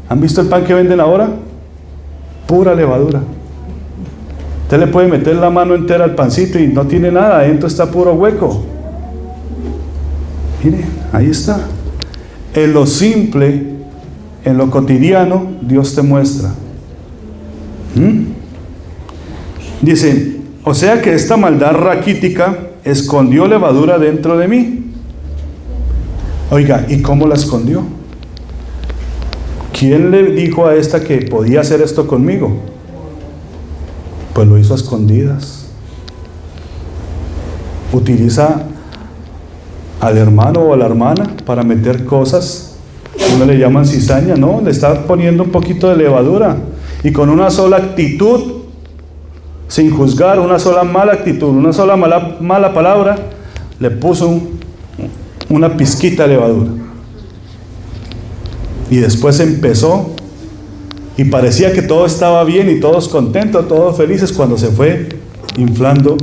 S2: ¿Han visto el pan que venden ahora? Pura levadura. Usted le puede meter la mano entera al pancito y no tiene nada, adentro está puro hueco. Mire, ahí está. En lo simple, en lo cotidiano, Dios te muestra. Dice, o sea que esta maldad raquítica escondió levadura dentro de mí. Oiga, ¿y cómo la escondió? ¿Quién le dijo a esta que podía hacer esto conmigo? Pues lo hizo a escondidas. Utiliza al hermano o a la hermana para meter cosas. Uno le llaman cizaña, ¿no? Le está poniendo un poquito de levadura. Y con una sola actitud, sin juzgar, una sola mala actitud, una sola mala palabra, le puso una pizquita de levadura. Y después empezó y parecía que todo estaba bien y todos contentos, todos felices, cuando se fue inflando.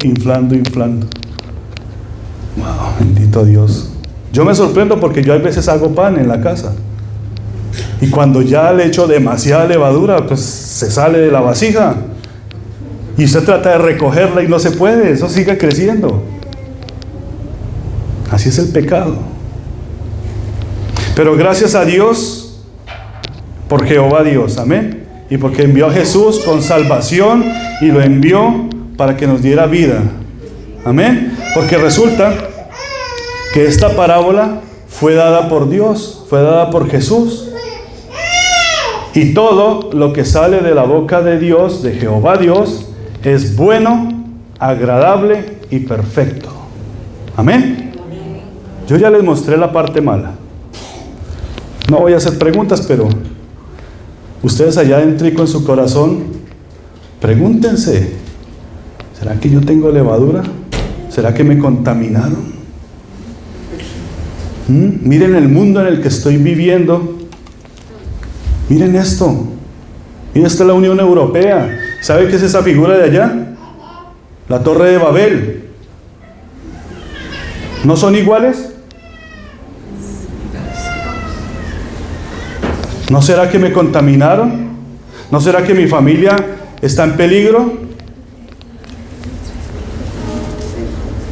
S2: Wow, bendito Dios. Yo me sorprendo porque yo a veces hago pan en la casa y cuando ya le echo demasiada levadura, pues se sale de la vasija y usted trata de recogerla y no se puede, eso sigue creciendo. Así es el pecado. Pero gracias a Dios por Jehová Dios, amén, y porque envió a Jesús con salvación y lo envió para que nos diera vida, amén, porque resulta que esta parábola fue dada por Dios, fue dada por Jesús, y todo lo que sale de la boca de Dios, de Jehová Dios, es bueno, agradable y perfecto, amén. Yo ya les mostré la parte mala. No voy a hacer preguntas, pero ustedes allá adentro en su corazón Pregúntense, ¿será que yo tengo levadura? ¿Será que me contaminaron? Miren el mundo en el que estoy viviendo. Miren esto. Miren, esta es la Unión Europea. ¿Sabe qué es esa figura de allá? La Torre de Babel. ¿No son iguales? ¿No será que me contaminaron? ¿No será que mi familia está en peligro?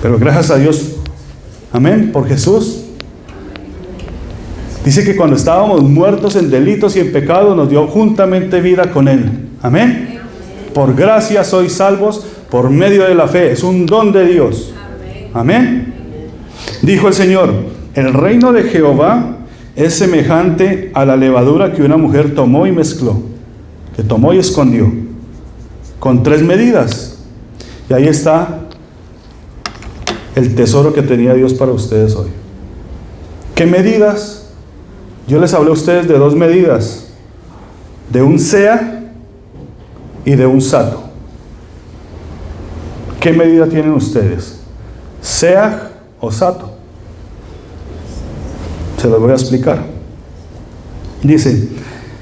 S2: Pero gracias a Dios, amén, por Jesús. Dice que cuando estábamos muertos en delitos y en pecados, nos dio juntamente vida con Él. Amén. Por gracia sois salvos por medio de la fe. Es un don de Dios. Amén. Dijo el Señor: el reino de Jehová es semejante a la levadura que una mujer tomó y mezcló, que tomó y escondió, con 3 medidas. Y ahí está el tesoro que tenía Dios para ustedes hoy. ¿Qué medidas? Yo les hablé a ustedes de 2 medidas, de un sea y de un sato. ¿Qué medida tienen ustedes? ¿Sea o sato? Se los voy a explicar. Dice,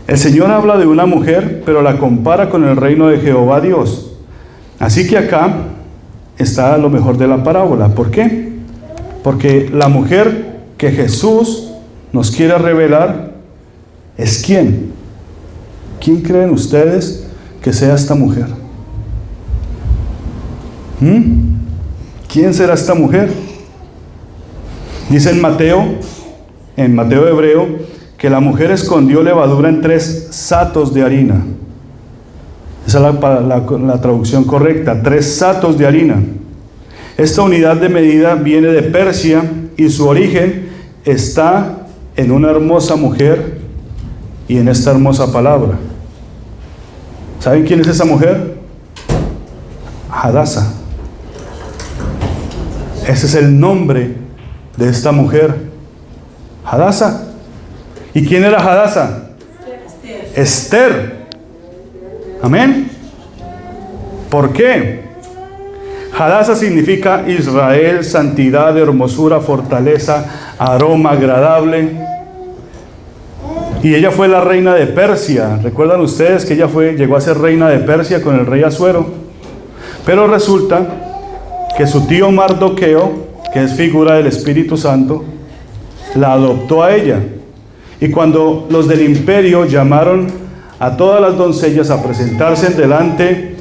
S2: el Señor habla de una mujer, pero la compara con el reino de Jehová Dios. Así que acá está lo mejor de la parábola. ¿Por qué? Porque la mujer que Jesús nos quiere revelar es ¿quién? ¿Quién creen ustedes que sea esta mujer? ¿Quién será esta mujer? Dice en Mateo hebreo, que la mujer escondió levadura en 3 satos de harina. Esa es la traducción correcta, 3 satos de harina. Esta unidad de medida viene de Persia y su origen está en una hermosa mujer y en esta hermosa palabra. ¿Saben quién es esa mujer? Hadasa. Ese es el nombre de esta mujer, Hadasa. ¿Y quién era Hadasa? Esther. Amén. ¿Por qué? Hadasa significa Israel, santidad, hermosura, fortaleza, aroma agradable. Y ella fue la reina de Persia. ¿Recuerdan ustedes que ella llegó a ser reina de Persia con el rey Asuero? Pero resulta que su tío Mardoqueo, que es figura del Espíritu Santo, la adoptó a ella. Y cuando los del imperio llamaron a todas las doncellas a presentarse delante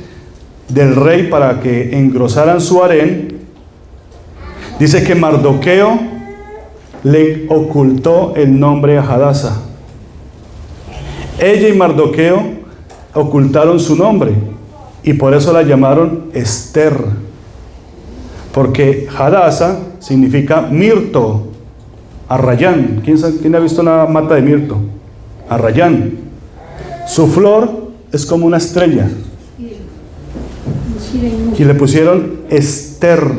S2: del rey para que engrosaran su harén, dice que Mardoqueo le ocultó el nombre a Hadasa. Ella y Mardoqueo ocultaron su nombre y por eso la llamaron Esther, porque Hadasa significa mirto, arrayán. ¿Quién ha visto una mata de mirto? Arrayán. Su flor es como una estrella. Y le pusieron Esther,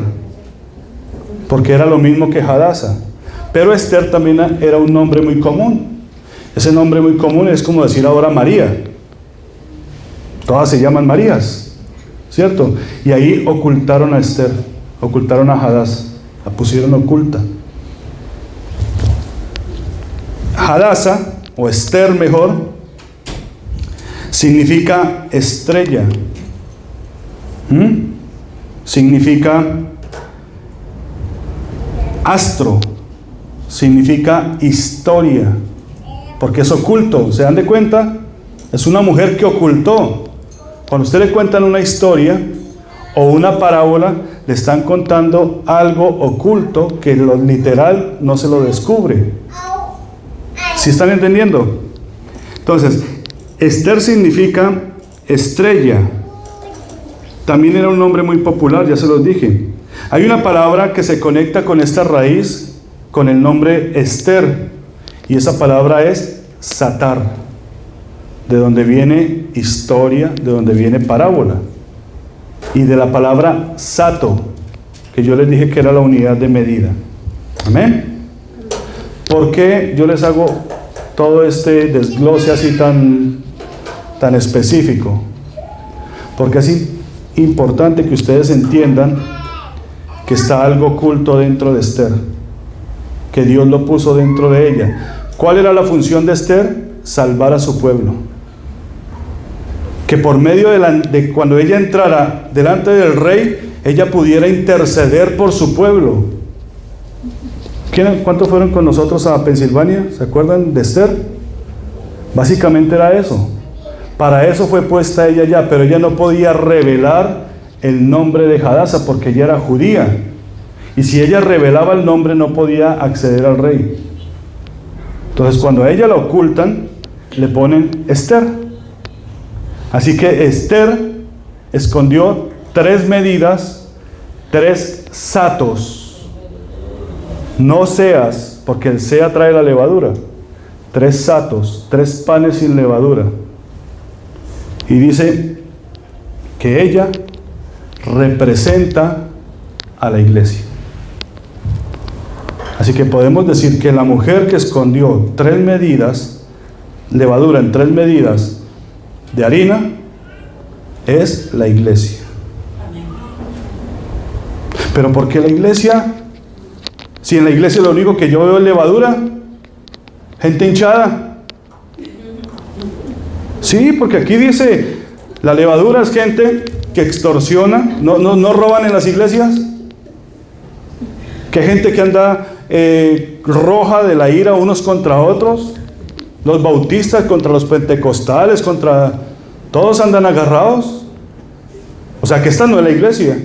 S2: porque era lo mismo que Hadasa. Pero Esther también era un nombre muy común. Ese nombre muy común es como decir ahora María. Todas se llaman Marías, ¿cierto? Y ahí ocultaron a Esther, ocultaron a Hadasa, la pusieron oculta. Hadasa, o Esther mejor, significa estrella. Significa astro, significa historia, porque es oculto. ¿Se dan de cuenta? Es una mujer que ocultó. Cuando usted le cuentan una historia o una parábola, le están contando algo oculto que lo literal no se lo descubre. ¿Sí están entendiendo? Entonces, Esther significa estrella. También era un nombre muy popular, ya se los dije. Hay una palabra que se conecta con esta raíz, con el nombre Esther, y esa palabra es satar, de donde viene historia, de donde viene parábola, y de la palabra sato, que yo les dije que era la unidad de medida. Amén. ¿Por qué yo les hago todo este desglose así tan específico? Porque es importante que ustedes entiendan que está algo oculto dentro de Esther, que Dios lo puso dentro de ella. ¿Cuál era la función de Esther? Salvar a su pueblo. Que por medio de cuando ella entrara delante del rey, ella pudiera interceder por su pueblo. ¿Cuántos fueron con nosotros a Pensilvania? ¿Se acuerdan de Esther? Básicamente era eso. Para eso fue puesta ella allá, pero ella no podía revelar el nombre de Hadasa porque ella era judía. Y si ella revelaba el nombre, no podía acceder al rey. Entonces, cuando a ella la ocultan, le ponen Esther. Así que Esther escondió 3 medidas, 3 satos. No seas, porque el sea trae la levadura. 3 satos, 3 panes sin levadura. Y dice que ella representa a la iglesia. Así que podemos decir que la mujer que escondió 3 medidas, levadura en 3 medidas de harina, es la iglesia. Pero ¿por qué la iglesia? Si en la iglesia lo único que yo veo es levadura, gente hinchada. Sí, porque aquí dice, la levadura es gente que extorsiona, no roban en las iglesias. Que gente que anda roja de la ira unos contra otros, los bautistas contra los pentecostales, todos andan agarrados. O sea que esta no es la iglesia.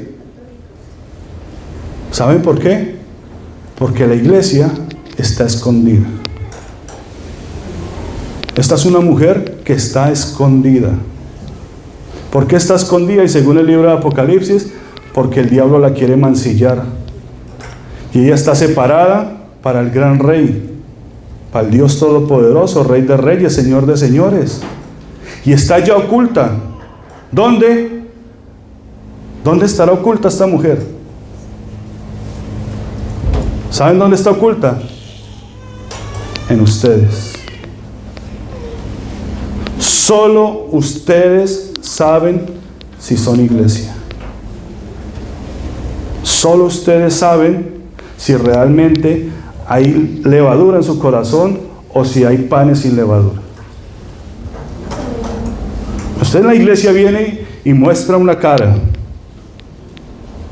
S2: ¿Saben por qué? Porque la iglesia está escondida. Esta es una mujer que está escondida. ¿Por qué está escondida? Y según el libro de Apocalipsis, porque el diablo la quiere mancillar. Y ella está separada para el gran rey, para el Dios Todopoderoso, Rey de Reyes, Señor de Señores. Y está ya oculta. ¿Dónde? ¿Dónde estará oculta esta mujer? ¿Saben dónde está oculta? En ustedes. Solo ustedes saben si son iglesia. Solo ustedes saben si realmente hay levadura en su corazón o si hay panes sin levadura. Usted en la iglesia viene y muestra una cara.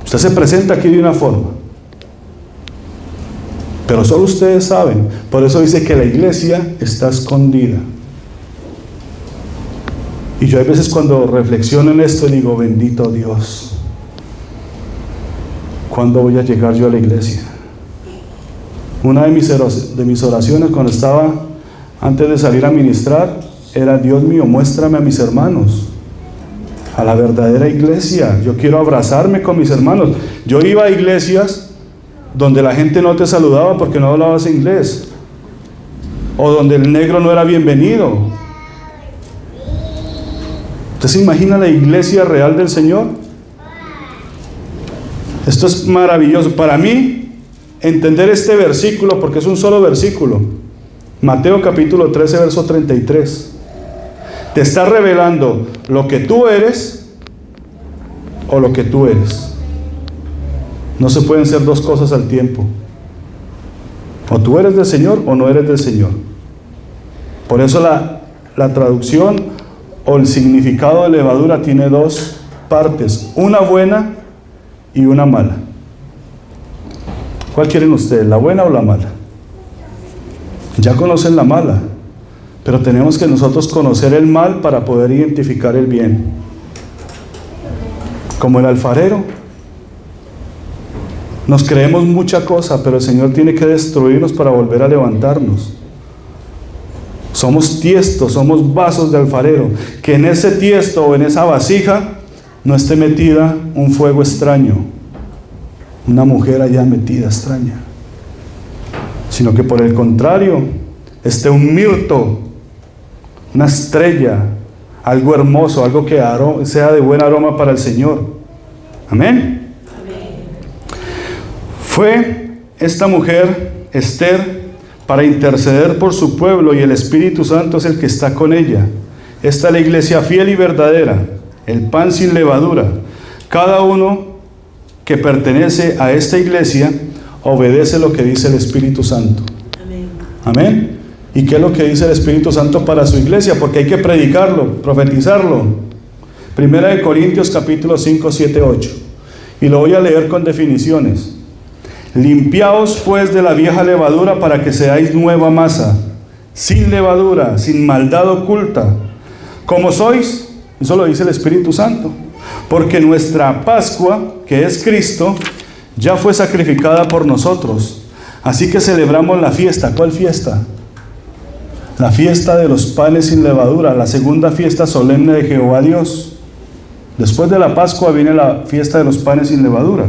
S2: Usted se presenta aquí de una forma. Pero solo ustedes saben. Por eso dice que la iglesia está escondida. Y yo a veces cuando reflexiono en esto digo, bendito Dios, ¿cuándo voy a llegar yo a la iglesia? Una de mis oraciones cuando estaba antes de salir a ministrar era, Dios mío, muéstrame a mis hermanos, a la verdadera iglesia. Yo quiero abrazarme con mis hermanos. Yo iba a iglesias donde la gente no te saludaba porque no hablabas inglés, o donde el negro no era bienvenido. ¿Usted se imagina la iglesia real del Señor? Esto es maravilloso. Para mí, entender este versículo, porque es un solo versículo, Mateo capítulo 13, verso 33, te está revelando lo que tú eres o lo que tú eres. No se pueden ser 2 cosas al tiempo. O tú eres del Señor o no eres del Señor. Por eso la traducción o el significado de levadura tiene 2 partes, una buena y una mala. ¿Cuál quieren ustedes, la buena o la mala? Ya conocen la mala, pero tenemos que nosotros conocer el mal para poder identificar el bien. Como el alfarero, nos creemos mucha cosa, pero el Señor tiene que destruirnos para volver a levantarnos. Somos tiestos, somos vasos de alfarero. Que en ese tiesto o en esa vasija no esté metida un fuego extraño, una mujer allá metida extraña, sino que por el contrario esté un mirto, una estrella, algo hermoso, algo que sea de buen aroma para el Señor. Amén. Fue esta mujer, Esther, para interceder por su pueblo, y el Espíritu Santo es el que está con ella. Esta es la iglesia fiel y verdadera. el pan sin levadura. Cada uno que pertenece a esta iglesia obedece lo que dice el Espíritu Santo.
S3: Amén.
S2: Amén. ¿Y qué es lo que dice el Espíritu Santo para su iglesia? Porque hay que predicarlo, profetizarlo. Primera de Corintios capítulo 5, 7, 8. Y lo voy a leer con definiciones. Limpiaos pues de la vieja levadura para que seáis nueva masa, sin levadura, sin maldad oculta, como sois. Eso lo dice el Espíritu Santo. Porque nuestra Pascua, que es Cristo, ya fue sacrificada por nosotros. Así que celebramos la fiesta. ¿Cuál fiesta? La fiesta de los panes sin levadura, la segunda fiesta solemne de Jehová Dios. Después de la Pascua viene la fiesta de los panes sin levadura.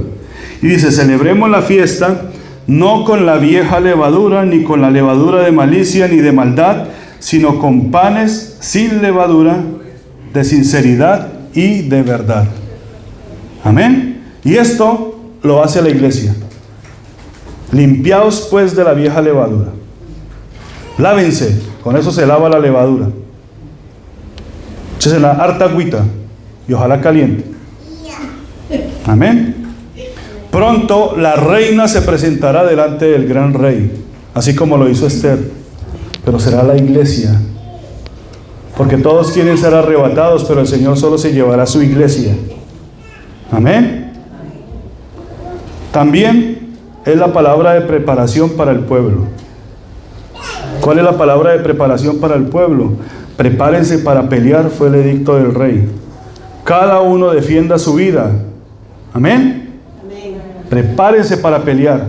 S2: Y dice, celebremos la fiesta no con la vieja levadura, ni con la levadura de malicia, ni de maldad, sino con panes sin levadura, de sinceridad y de verdad. Amén. Y esto lo hace la iglesia. Limpiaos pues de la vieja levadura. Lávense, con eso se lava la levadura. Échese la harta agüita y ojalá caliente. Amén. Pronto la reina se presentará delante del gran rey, así como lo hizo Esther, pero será la iglesia. Porque todos quieren ser arrebatados, pero el Señor solo se llevará a su iglesia. Amén. También es la palabra de preparación para el pueblo. ¿Cuál es la palabra de preparación para el pueblo? Prepárense para pelear, fue el edicto del rey. Cada uno defienda su vida. Amén. Prepárense para pelear.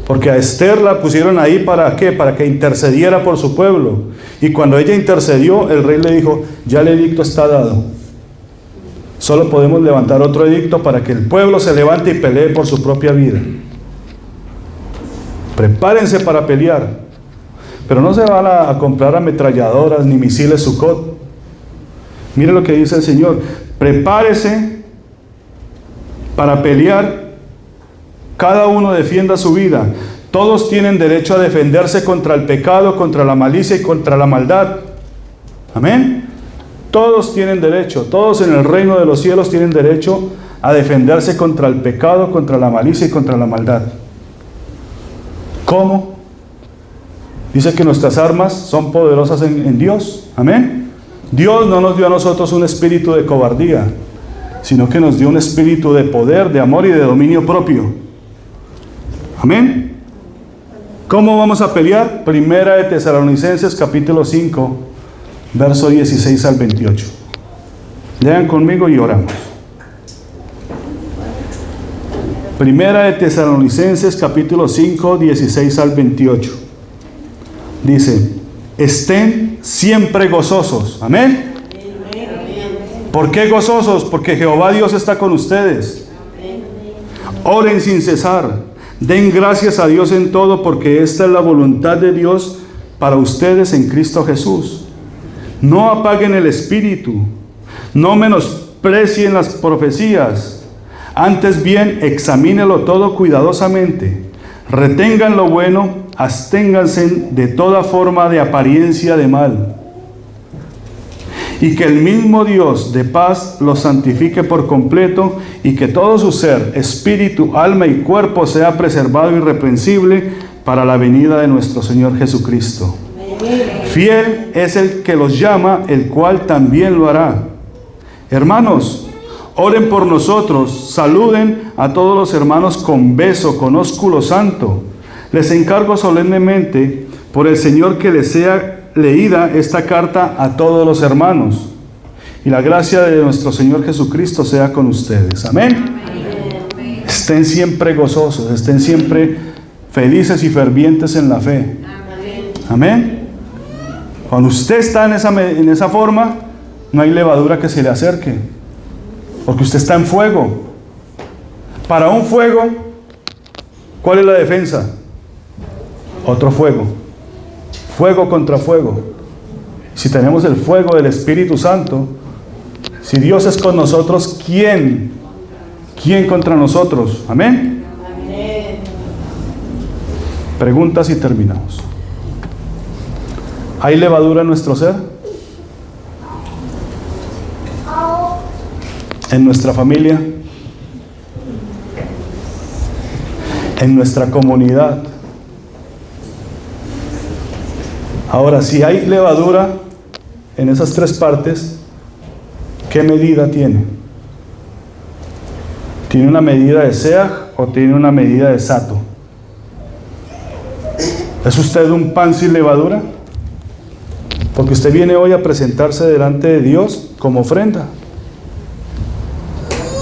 S2: Porque a Esther la pusieron ahí ¿para qué? Para que intercediera por su pueblo. Y cuando ella intercedió, el rey le dijo, ya el edicto está dado. Solo podemos levantar otro edicto para que el pueblo se levante y pelee por su propia vida. Prepárense para pelear. Pero no se van a comprar ametralladoras ni misiles Sukhot. Mire lo que dice el Señor. Prepárese para pelear. Cada uno defienda su vida. Todos tienen derecho a defenderse contra el pecado, contra la malicia y contra la maldad. Amén. Todos tienen derecho. Todos en el reino de los cielos tienen derecho a defenderse contra el pecado, contra la malicia y contra la maldad. ¿Cómo? Dice que nuestras armas son poderosas en Dios. Amén. Dios no nos dio a nosotros un espíritu de cobardía, sino que nos dio un espíritu de poder, de amor y de dominio propio. Amén. ¿Cómo vamos a pelear? Primera de Tesalonicenses capítulo 5, verso 16 al 28. Lean conmigo y oramos. Primera de Tesalonicenses capítulo 5, 16 al 28. Dice, estén siempre gozosos. Amén. ¿Por qué gozosos? Porque Jehová Dios está con ustedes. Oren sin cesar. Den gracias a Dios en todo, porque esta es la voluntad de Dios para ustedes en Cristo Jesús. No apaguen el espíritu. No menosprecien las profecías. Antes bien, examínelo todo cuidadosamente. Retengan lo bueno, absténganse de toda forma de apariencia de mal. Y que el mismo Dios de paz los santifique por completo, y que todo su ser, espíritu, alma y cuerpo sea preservado irreprensible para la venida de nuestro Señor Jesucristo. Fiel es el que los llama, el cual también lo hará. Hermanos, oren por nosotros, saluden a todos los hermanos con beso, con ósculo santo. Les encargo solemnemente por el Señor que les sea leída esta carta a todos los hermanos. Y la gracia de nuestro Señor Jesucristo sea con ustedes. Amén. Amén. Estén siempre gozosos, estén siempre felices y fervientes en la fe. Amén. Cuando usted está en esa forma, no hay levadura que se le acerque, porque usted está en fuego. Para un fuego, ¿cuál es la defensa? Otro fuego. Fuego contra fuego. Si tenemos el fuego del Espíritu Santo, si Dios es con nosotros, ¿quién contra nosotros? Amén.
S3: Amén.
S2: Preguntas y terminamos. ¿Hay levadura en nuestro ser? en nuestra familia, en nuestra comunidad. Ahora, si hay levadura en esas tres partes, ¿qué medida tiene? ¿Tiene una medida de seah o tiene una medida de sato? ¿Es usted un pan sin levadura? Porque usted viene hoy a presentarse delante de Dios como ofrenda.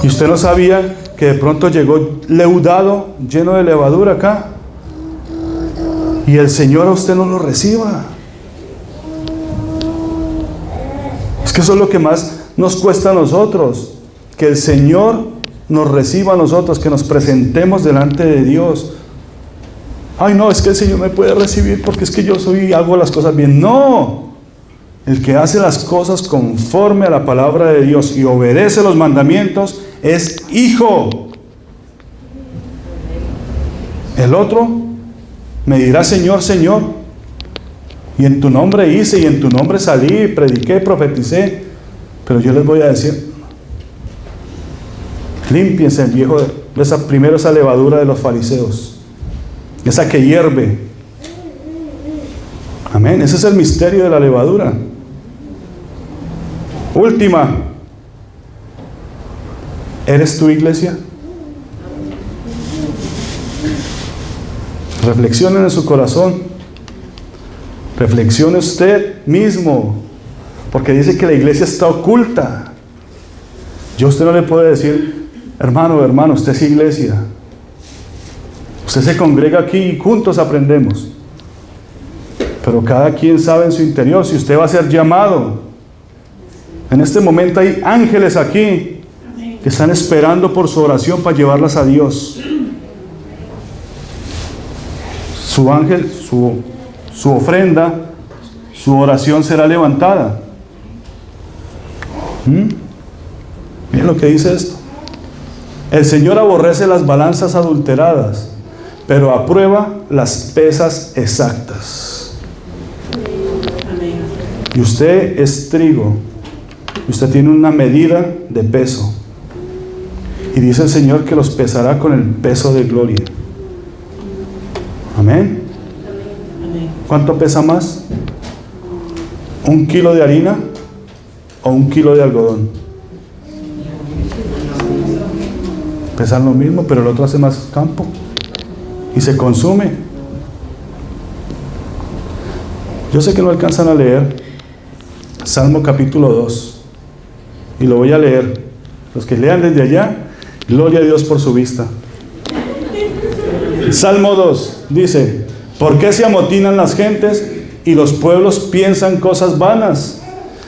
S2: Y usted no sabía que de pronto llegó leudado, lleno de levadura acá. Y el Señor a usted no lo reciba. Es que eso es lo que más nos cuesta a nosotros. Que el Señor nos reciba a nosotros, que nos presentemos delante de Dios. Ay, no, es que el Señor me puede recibir porque es que yo soy y hago las cosas bien. No. El que hace las cosas conforme a la palabra de Dios y obedece los mandamientos es hijo. El otro me dirá, Señor, Señor, y en tu nombre hice, y en tu nombre salí, prediqué, profeticé. Pero yo les voy a decir, límpiense, viejo, primero esa levadura de los fariseos, esa que hierve. Amén, ese es el misterio de la levadura. Última, ¿eres tu iglesia? Reflexionen en su corazón. Reflexione usted mismo. Porque dice que la iglesia está oculta. Yo a usted no le puedo decir, hermano, usted es iglesia. Usted se congrega aquí y juntos aprendemos. Pero cada quien sabe en su interior si usted va a ser llamado. En este momento hay ángeles aquí que están esperando por su oración para llevarlas a Dios. Su ángel, su ofrenda, su oración será levantada. Miren lo que dice esto. El Señor aborrece las balanzas adulteradas, pero aprueba las pesas exactas. Y usted es trigo. Usted tiene una medida de peso. Y dice el Señor que los pesará con el peso de gloria. Amén. ¿Cuánto pesa más? ¿1 kilo de harina o 1 kilo de algodón? Pesan lo mismo, pero el otro hace más campo y se consume. Yo sé que no alcanzan a leer Salmo capítulo 2 y lo voy a leer. Los que lean desde allá, gloria a Dios por su vista. Salmo 2 dice: ¿por qué se amotinan las gentes y los pueblos piensan cosas vanas?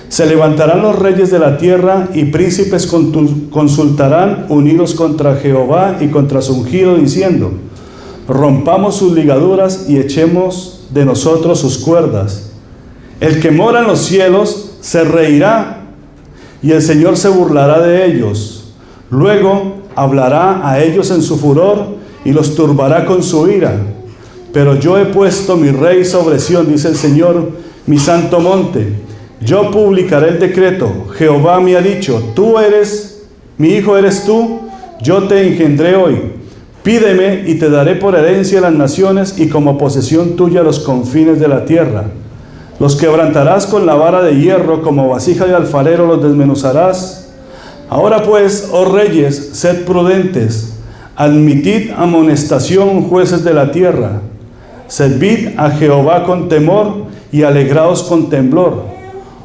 S2: Se levantarán los reyes de la tierra y príncipes consultarán unidos contra Jehová y contra su ungido, diciendo: rompamos sus ligaduras y echemos de nosotros sus cuerdas. El que mora en los cielos se reirá y el Señor se burlará de ellos. Luego hablará a ellos en su furor y los turbará con su ira. Pero yo he puesto mi rey sobre Sión, dice el Señor, mi santo monte. Yo publicaré el decreto. Jehová me ha dicho: tú eres, mi hijo eres tú, yo te engendré hoy. Pídeme y te daré por herencia las naciones y como posesión tuya los confines de la tierra. Los quebrantarás con la vara de hierro, como vasija de alfarero los desmenuzarás. Ahora pues, oh reyes, sed prudentes. Admitid amonestación, jueces de la tierra. Servid a Jehová con temor y alegraos con temblor.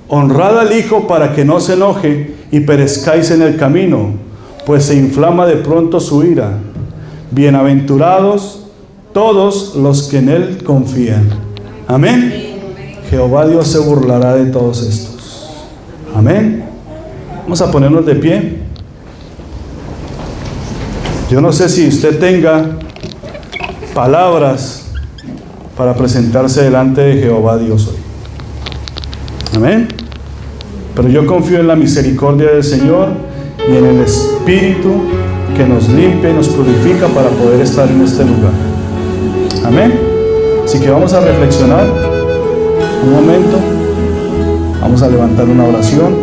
S2: Honrad al Hijo para que no se enoje y perezcáis en el camino, pues se inflama de pronto su ira. Bienaventurados todos los que en Él confían. Amén. Jehová Dios se burlará de todos estos. Amén. Vamos a ponernos de pie. Yo no sé si usted tenga palabras para presentarse delante de Jehová Dios hoy. Amén. Pero yo confío en la misericordia del Señor y en el Espíritu que nos limpia y nos purifica para poder estar en este lugar. Amén. Así que vamos a reflexionar un momento. Vamos a levantar una oración.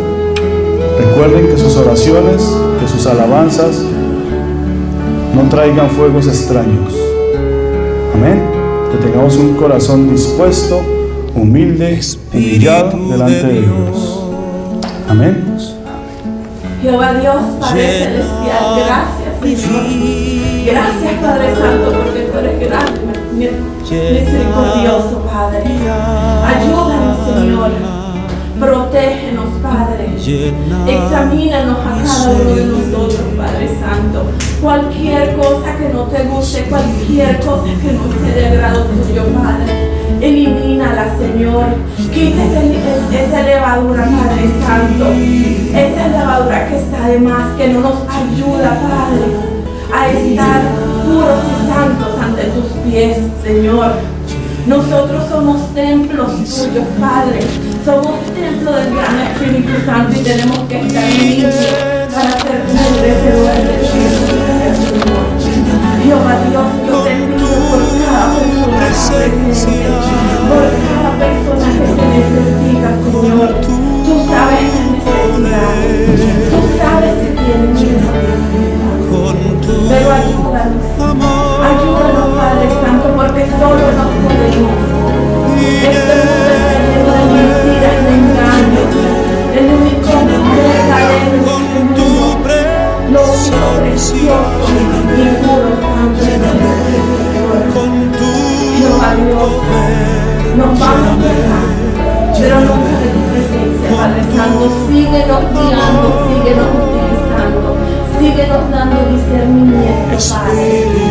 S2: Recuerden que sus oraciones que sus alabanzas no traigan fuegos extraños. Amén. Que tengamos un corazón dispuesto, humilde, humillado delante de Dios. Amén.
S3: Jehová Dios, Padre Celestial, gracias, Señor. Gracias, Padre Santo, porque tú eres grande, misericordioso, Padre. Ayúdanos, Señor. Protégenos, Padre. Examínanos a cada uno de nosotros, Padre Santo. Cualquier cosa que no te guste, cualquier cosa que no esté de agrado tuyo, Padre, elimínala, Señor. Quita esa levadura, Padre Santo. Esa levadura que está de más, que no nos ayuda, Padre, a estar puros y santos ante tus pies, Señor. Nosotros somos templos tuyos, Padre. Somos templo del gran Espíritu Santo y tenemos que estar limpios para ser merecedores de ti, Señor. Jehová Dios, yo te pido por cada persona presente, por cada persona que te necesita, Señor. Tú sabes las necesidades, tú sabes si tienen miedo, pero ayúdanos, Padre Santo, porque solo nos podemos. Este mundo está lleno de mentiras, de engaños. El único verdadero es el mundo, lo único precioso y puro, santo es el Señor. Jehová Dios, nos vamos a dejar, pero nunca de tu presencia, Padre Santo. Síguenos guiando, síguenos utilizando, síguenos dando discernimiento, Padre,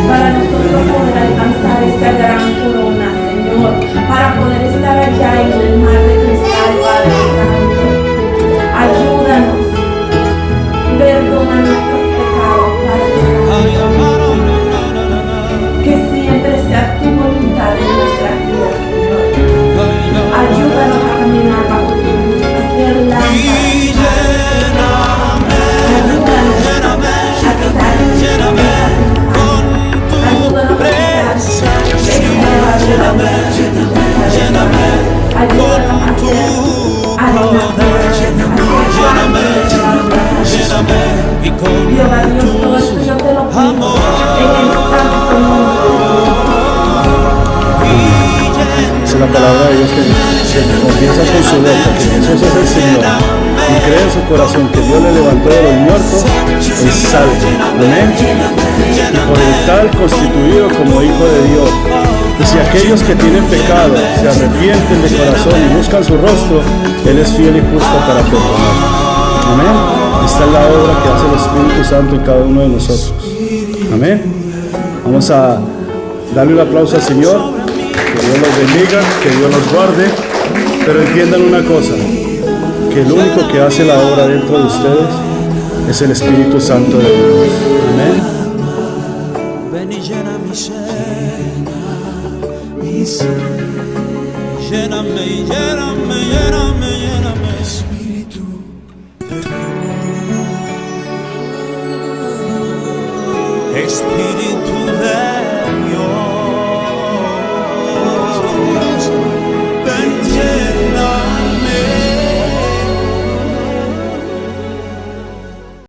S3: para nosotros poder alcanzar esta gran corona, Señor, para poder estar allá en el mar de cristal, Padre Santo. Ayúdanos, perdona nuestros pecados, Padre Santo. Que siempre sea tu voluntad en nuestras vidas, Señor. Ayúdanos a caminar bajo tu luz, a ser Jehová Dios, todo esto yo te lo pido en el santo nombre.
S2: Dice la palabra de Dios que confiesa con su boca que Jesús es el Señor y cree en su corazón que Dios le levantó de los muertos, es salvo. Amén. Y por el tal constituido como hijo de Dios. Y si aquellos que tienen pecado se arrepienten de corazón y buscan su rostro, Él es fiel y justo para perdonar. Amén. Esta es la obra que hace el Espíritu Santo en cada uno de nosotros. Amén. Vamos a darle un aplauso al Señor. Que Dios los bendiga, que Dios los guarde. Pero entiendan una cosa, que el único que hace la obra dentro de ustedes es el Espíritu Santo de Dios. Amén.
S4: Ven y llena mi ser, lléname, lléname, lléname, lléname, Espíritu de Dios. Espíritu